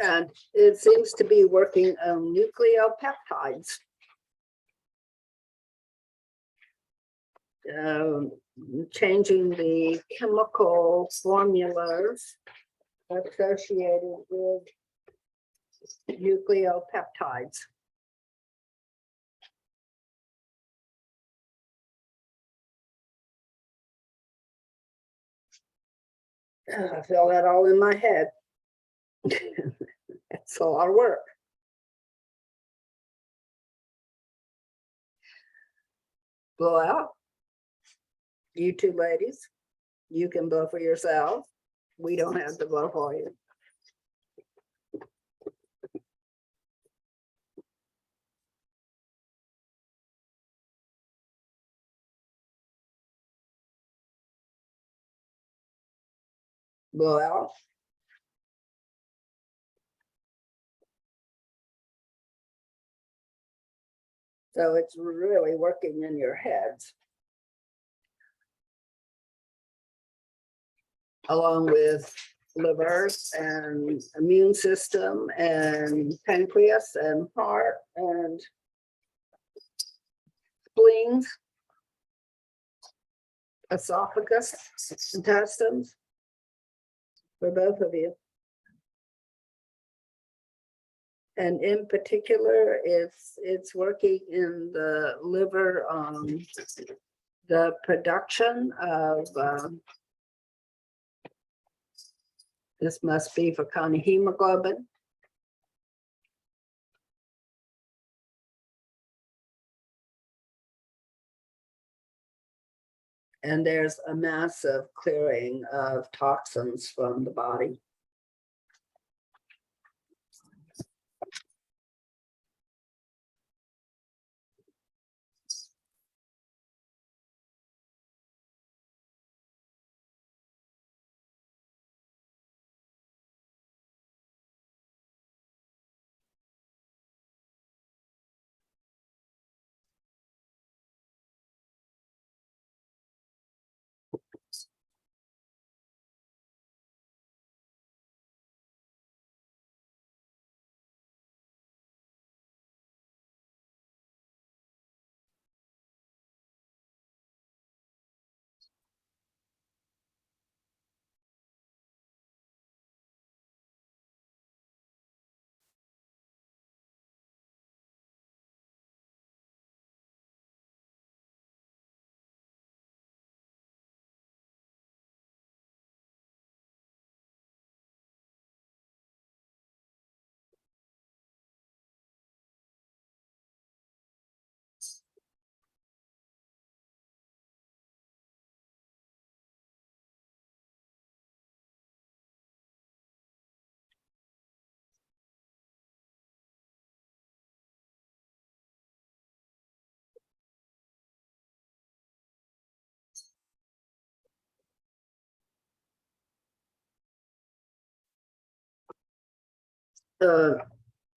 [SPEAKER 1] And it seems to be working on nucleopeptides. Changing the chemical formulas associated with nucleopeptides. I feel that all in my head. It's a lot of work. Blow out. You two ladies, you can blow for yourself. We don't have to blow for you. Blow out. So it's really working in your heads. Along with liver and immune system and pancreas and heart and spleens, esophagus, intestines, for both of you. And in particular, it's working in the liver, the production of, this must be for kind of hemoglobin. And there's a massive clearing of toxins from the body.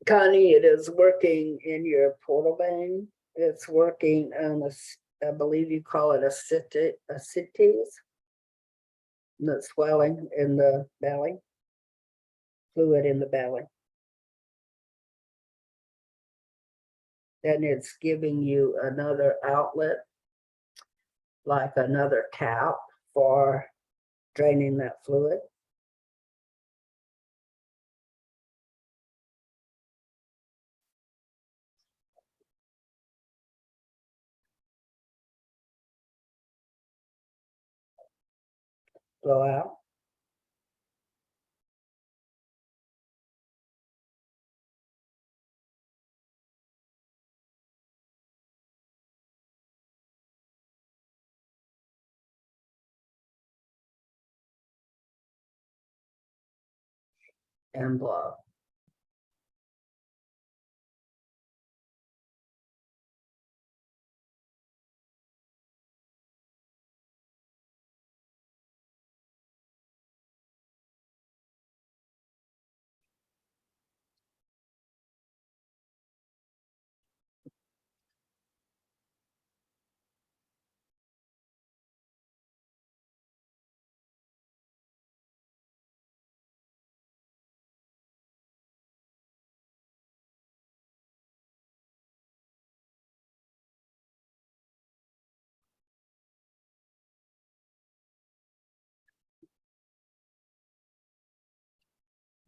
[SPEAKER 1] Connie, it is working in your portal vein. It's working on I believe you call it ascites, the swelling in the belly, fluid in the belly. And it's giving you another outlet, like another tap for draining that fluid. Blow out. And blow.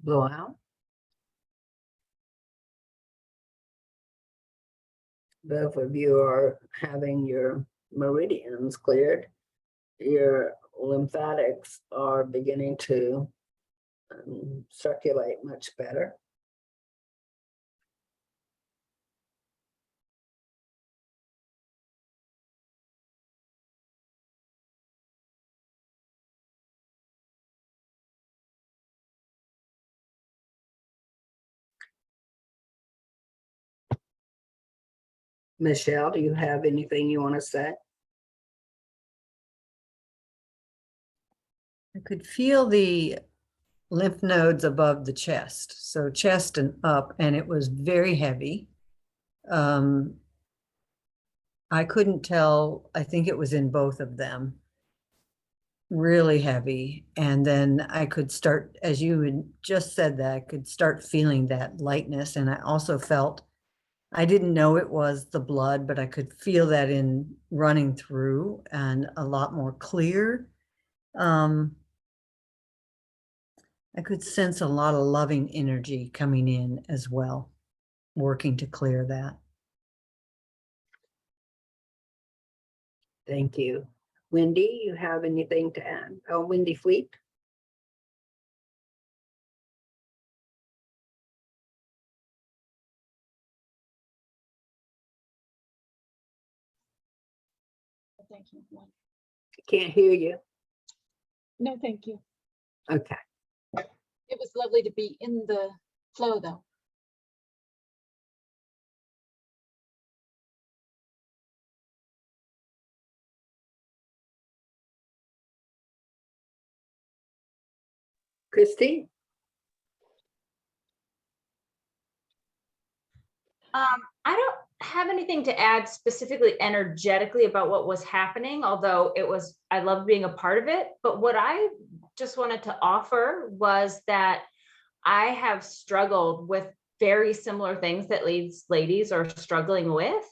[SPEAKER 1] Blow out. Both of you are having your meridians cleared. Your lymphatics are beginning to circulate much better. Michelle, do you have anything you want to say?
[SPEAKER 15] I could feel the lymph nodes above the chest, so chest and up, and it was very heavy. I couldn't tell, I think it was in both of them. really heavy. And then I could start, as you had just said that, I could start feeling that lightness. And I also felt, I didn't know it was the blood, but I could feel that in running through and a lot more clear. I could sense a lot of loving energy coming in as well, working to clear that.
[SPEAKER 1] Thank you. Wendy, you have anything to add? Oh, Wendy Fleet.
[SPEAKER 16] Thank you.
[SPEAKER 1] Can't hear you.
[SPEAKER 16] No, thank you.
[SPEAKER 1] Okay.
[SPEAKER 16] It was lovely to be in the flow, though.
[SPEAKER 1] Christine?
[SPEAKER 10] I don't have anything to add specifically energetically about what was happening, although I loved being a part of it. But what I just wanted to offer was that I have struggled with very similar things that ladies are struggling with.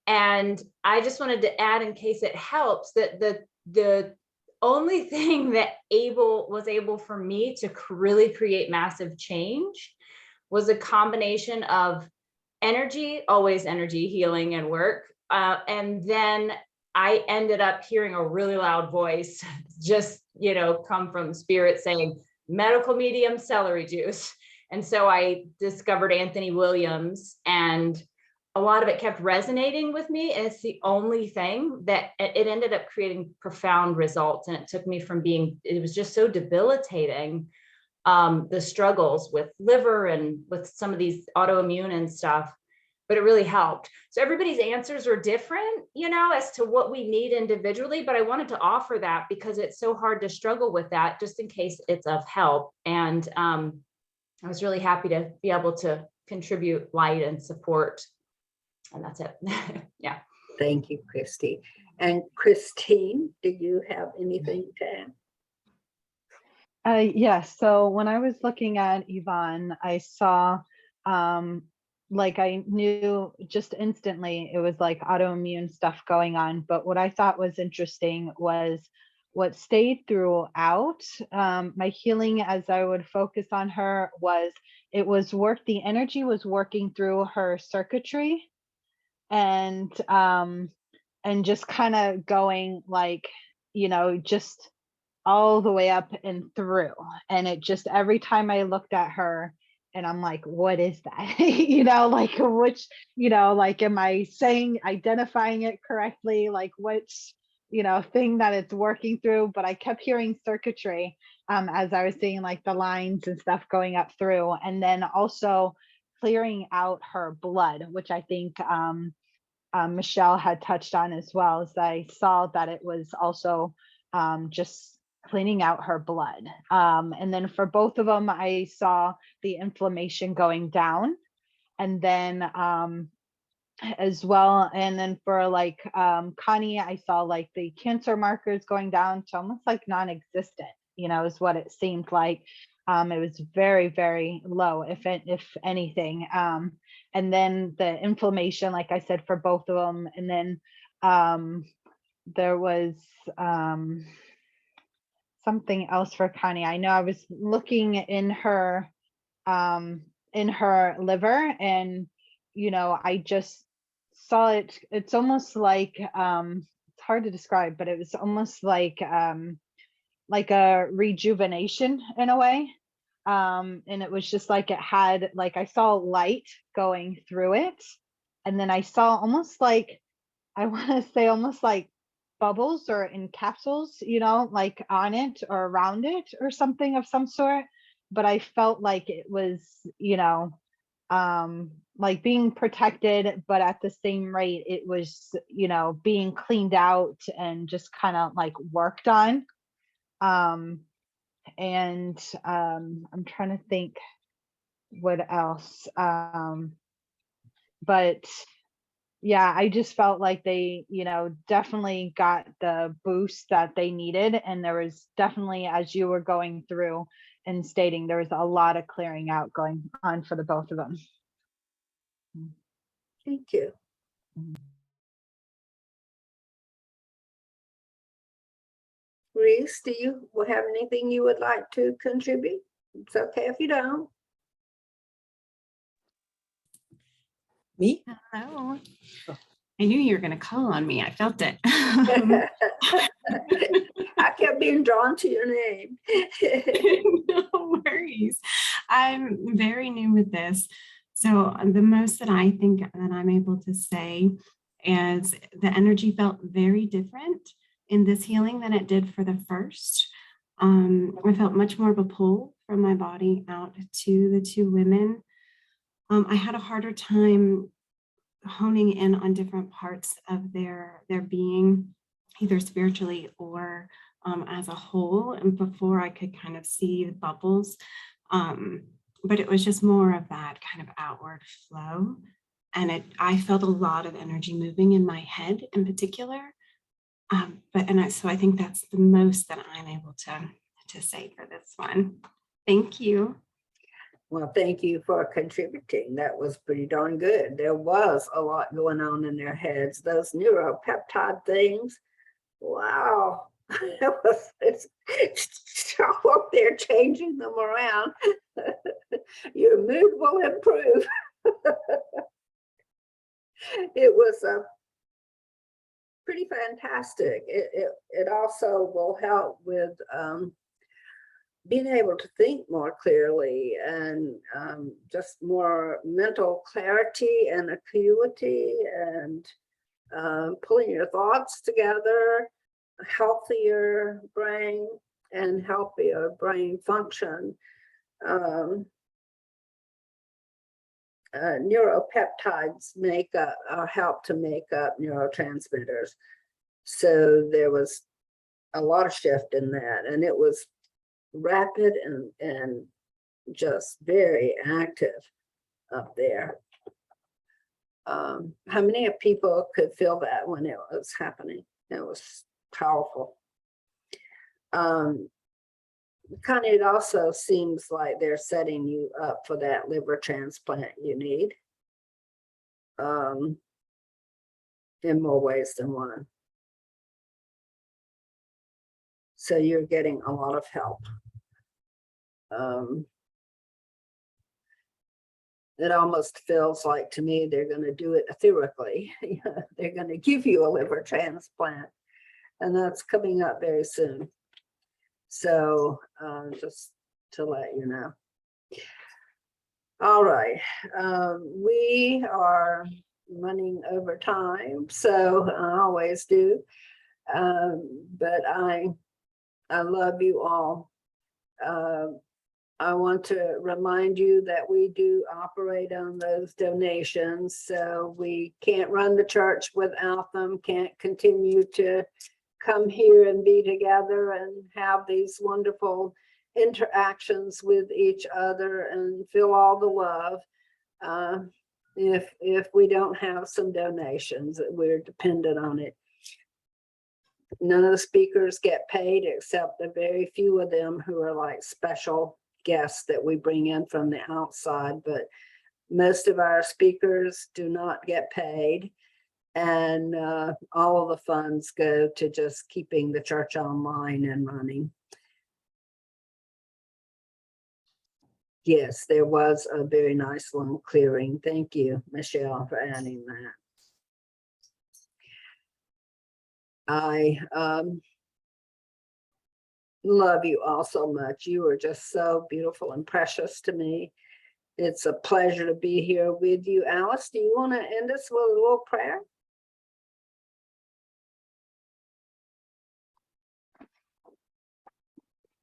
[SPEAKER 10] And I just wanted to add, in case it helps, that the only thing that was able for me to really create massive change was a combination of energy, always energy, healing and work. And then I ended up hearing a really loud voice just, come from spirit saying, medical medium celery juice. And so I discovered Anthony Williams, and a lot of it kept resonating with me. And it's the only thing that it ended up creating profound results. And it took me from it was just so debilitating, the struggles with liver and with some of these autoimmune and stuff, but it really helped. So everybody's answers are different, as to what we need individually, but I wanted to offer that because it's so hard to struggle with that, just in case it's of help. And I was really happy to be able to contribute light and support. And that's it. Yeah.
[SPEAKER 1] Thank you, Christy. And Christine, do you have anything to add?
[SPEAKER 17] Yes. So when I was looking at Yvonne, I saw, like I knew just instantly it was like autoimmune stuff going on. But what I thought was interesting was what stayed throughout my healing as I would focus on her was the energy was working through her circuitry and just kind of going like, just all the way up and through. And it just, every time I looked at her and I'm like, what is that? Like which, like, am I identifying it correctly? Like which, thing that it's working through, but I kept hearing circuitry as I was seeing like the lines and stuff going up through. And then also clearing out her blood, which I think Michelle had touched on as well, as I saw that it was also just cleaning out her blood. And then for both of them, I saw the inflammation going down. And then as well, and then for like Connie, I saw like the cancer markers going down to almost like non-existent, is what it seemed like. It was very, very low, if anything. And then the inflammation, like I said, for both of them. And then there was something else for Connie. I know I was looking in her liver, and I just saw it. It's almost like it's hard to describe, but it was almost like a rejuvenation in a way. And it was just like it had, like, I saw light going through it. And then I saw almost like, I want to say almost like bubbles or in capsules, like on it or around it or something of some sort. But I felt like it was, like being protected, but at the same rate, it was, being cleaned out and just kind of like worked on. And I'm trying to think what else. But yeah, I just felt like they, definitely got the boost that they needed. And there was definitely, as you were going through and stating, there was a lot of clearing out going on for the both of them.
[SPEAKER 1] Thank you. Reese, do you have anything you would like to contribute? It's okay if you don't.
[SPEAKER 18] Me? Hello. I knew you were going to call on me. I felt it.
[SPEAKER 1] I kept being drawn to your name.
[SPEAKER 18] No worries. I'm very new with this. So the most that I think that I'm able to say is the energy felt very different in this healing than it did for the first. I felt much more of a pull from my body out to the two women. I had a harder time honing in on different parts of their being, either spiritually or as a whole, and before I could kind of see the bubbles. But it was just more of that kind of outward flow. And I felt a lot of energy moving in my head in particular. So I think that's the most that I'm able to say for this one. Thank you.
[SPEAKER 1] Well, thank you for contributing. That was pretty darn good. There was a lot going on in their heads. Those neuropeptide things. Wow. It's up there changing them around. Your mood will improve. It was pretty fantastic. It also will help with being able to think more clearly and just more mental clarity and acuity and pulling your thoughts together, a healthier brain and healthier brain function. Neuropeptides help to make up neurotransmitters. So there was a lot of shift in that, and it was rapid and just very active up there. How many people could feel that when it was happening? It was powerful. Connie, it also seems like they're setting you up for that liver transplant you need, in more ways than one. So you're getting a lot of help. It almost feels like to me they're going to do it etherically. They're going to give you a liver transplant, and that's coming up very soon. So just to let you know. All right, we are running over time, so I always do. But I love you all. I want to remind you that we do operate on those donations, so we can't run the church without them, can't continue to come here and be together and have these wonderful interactions with each other and feel all the love. If we don't have some donations, we're dependent on it. None of the speakers get paid except a very few of them who are like special guests that we bring in from the outside, but most of our speakers do not get paid. And all of the funds go to just keeping the church online and running. Yes, there was a very nice little clearing. Thank you, Michelle, for adding that. I love you all so much. You are just so beautiful and precious to me. It's a pleasure to be here with you. Alice, do you want to end us with a little prayer?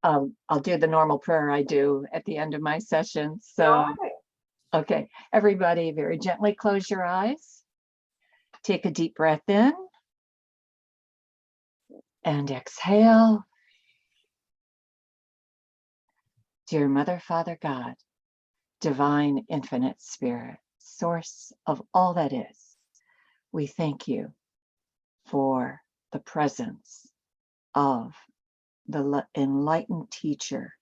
[SPEAKER 7] I'll do the normal prayer I do at the end of my session. So,
[SPEAKER 1] All right.
[SPEAKER 7] okay, everybody very gently close your eyes. Take a deep breath in and exhale. Dear Mother, Father, God, divine, infinite spirit, source of all that is, We thank you for the presence of the enlightened teacher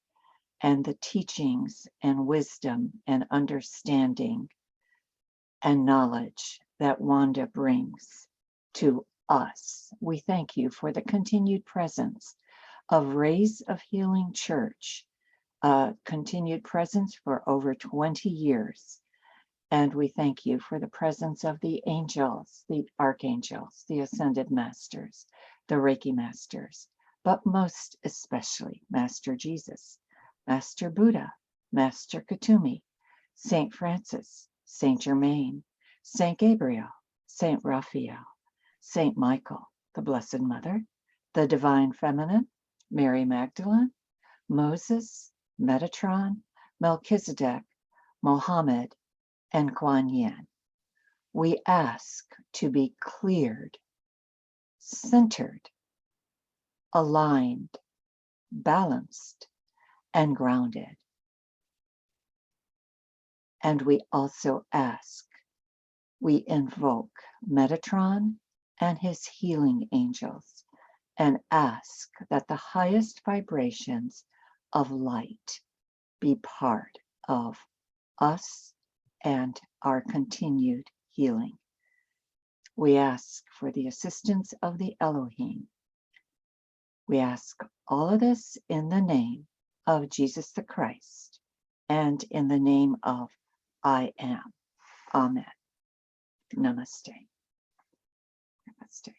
[SPEAKER 7] and the teachings and wisdom and understanding and knowledge that Wanda brings to us. We thank you for the continued presence of Rays of Healing Church, continued presence for over 20 years. And we thank you for the presence of the angels, the archangels, the ascended masters, the Reiki masters, but most especially Master Jesus, Master Buddha, Master Katumi, Saint Francis, Saint Germain, Saint Gabriel, Saint Raphael, Saint Michael, the Blessed Mother, the Divine Feminine, Mary Magdalene, Moses, Metatron, Melchizedek, Mohammed, and Kuan Yin. We ask to be cleared, centered, aligned, balanced, and grounded. And we also ask, we invoke Metatron and his healing angels and ask that the highest vibrations of light be part of us and our continued healing. We ask for the assistance of the Elohim. We ask all of this in the name of Jesus the Christ and in the name of I am. Amen. Namaste. Namaste.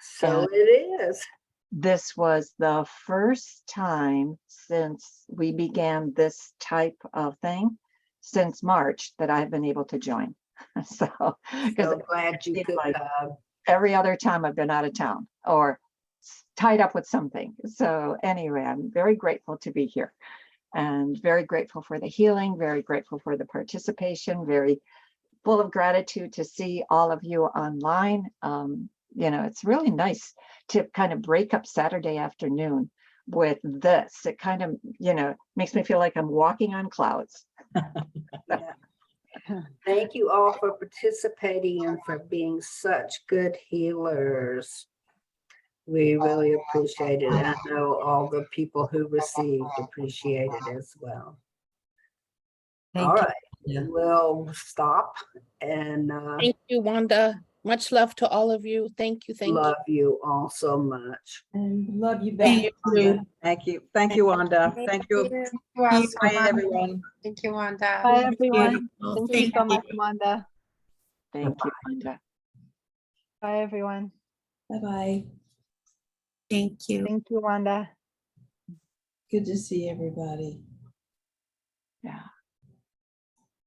[SPEAKER 1] So
[SPEAKER 7] And
[SPEAKER 1] it is.
[SPEAKER 7] this was the first time since we began this type of thing, since March, that I've been able to join. So, because
[SPEAKER 1] So glad you could
[SPEAKER 7] every other time I've been out of town or tied up with something. So anyway, I'm very grateful to be here and very grateful for the healing, very grateful for the participation, very full of gratitude to see all of you online. You know, it's really nice to kind of break up Saturday afternoon with this. It kind of, you know, makes me feel like I'm walking on clouds.
[SPEAKER 1] Thank you all for participating and for being such good healers. We really appreciate it. I know all the people who received appreciate it as well.
[SPEAKER 15] Thank
[SPEAKER 1] All
[SPEAKER 15] you.
[SPEAKER 1] right,
[SPEAKER 15] Yeah.
[SPEAKER 1] we'll stop and
[SPEAKER 6] Thank you, Wanda. Much love to all of you. Thank you. Thank
[SPEAKER 1] love you all so much.
[SPEAKER 16] And love you
[SPEAKER 6] you.
[SPEAKER 16] back.
[SPEAKER 6] Thank you.
[SPEAKER 12] Thank you. Thank you, Wanda. Thank you. Bye, everyone.
[SPEAKER 11] Thank you, Wanda.
[SPEAKER 17] Bye, everyone.
[SPEAKER 14] Beautiful.
[SPEAKER 17] Thank you so much, Wanda.
[SPEAKER 7] Thank you, Wanda.
[SPEAKER 17] Bye, everyone.
[SPEAKER 16] Bye-bye.
[SPEAKER 14] Thank you.
[SPEAKER 17] Thank you, Wanda.
[SPEAKER 16] Good to see everybody.
[SPEAKER 7] Yeah.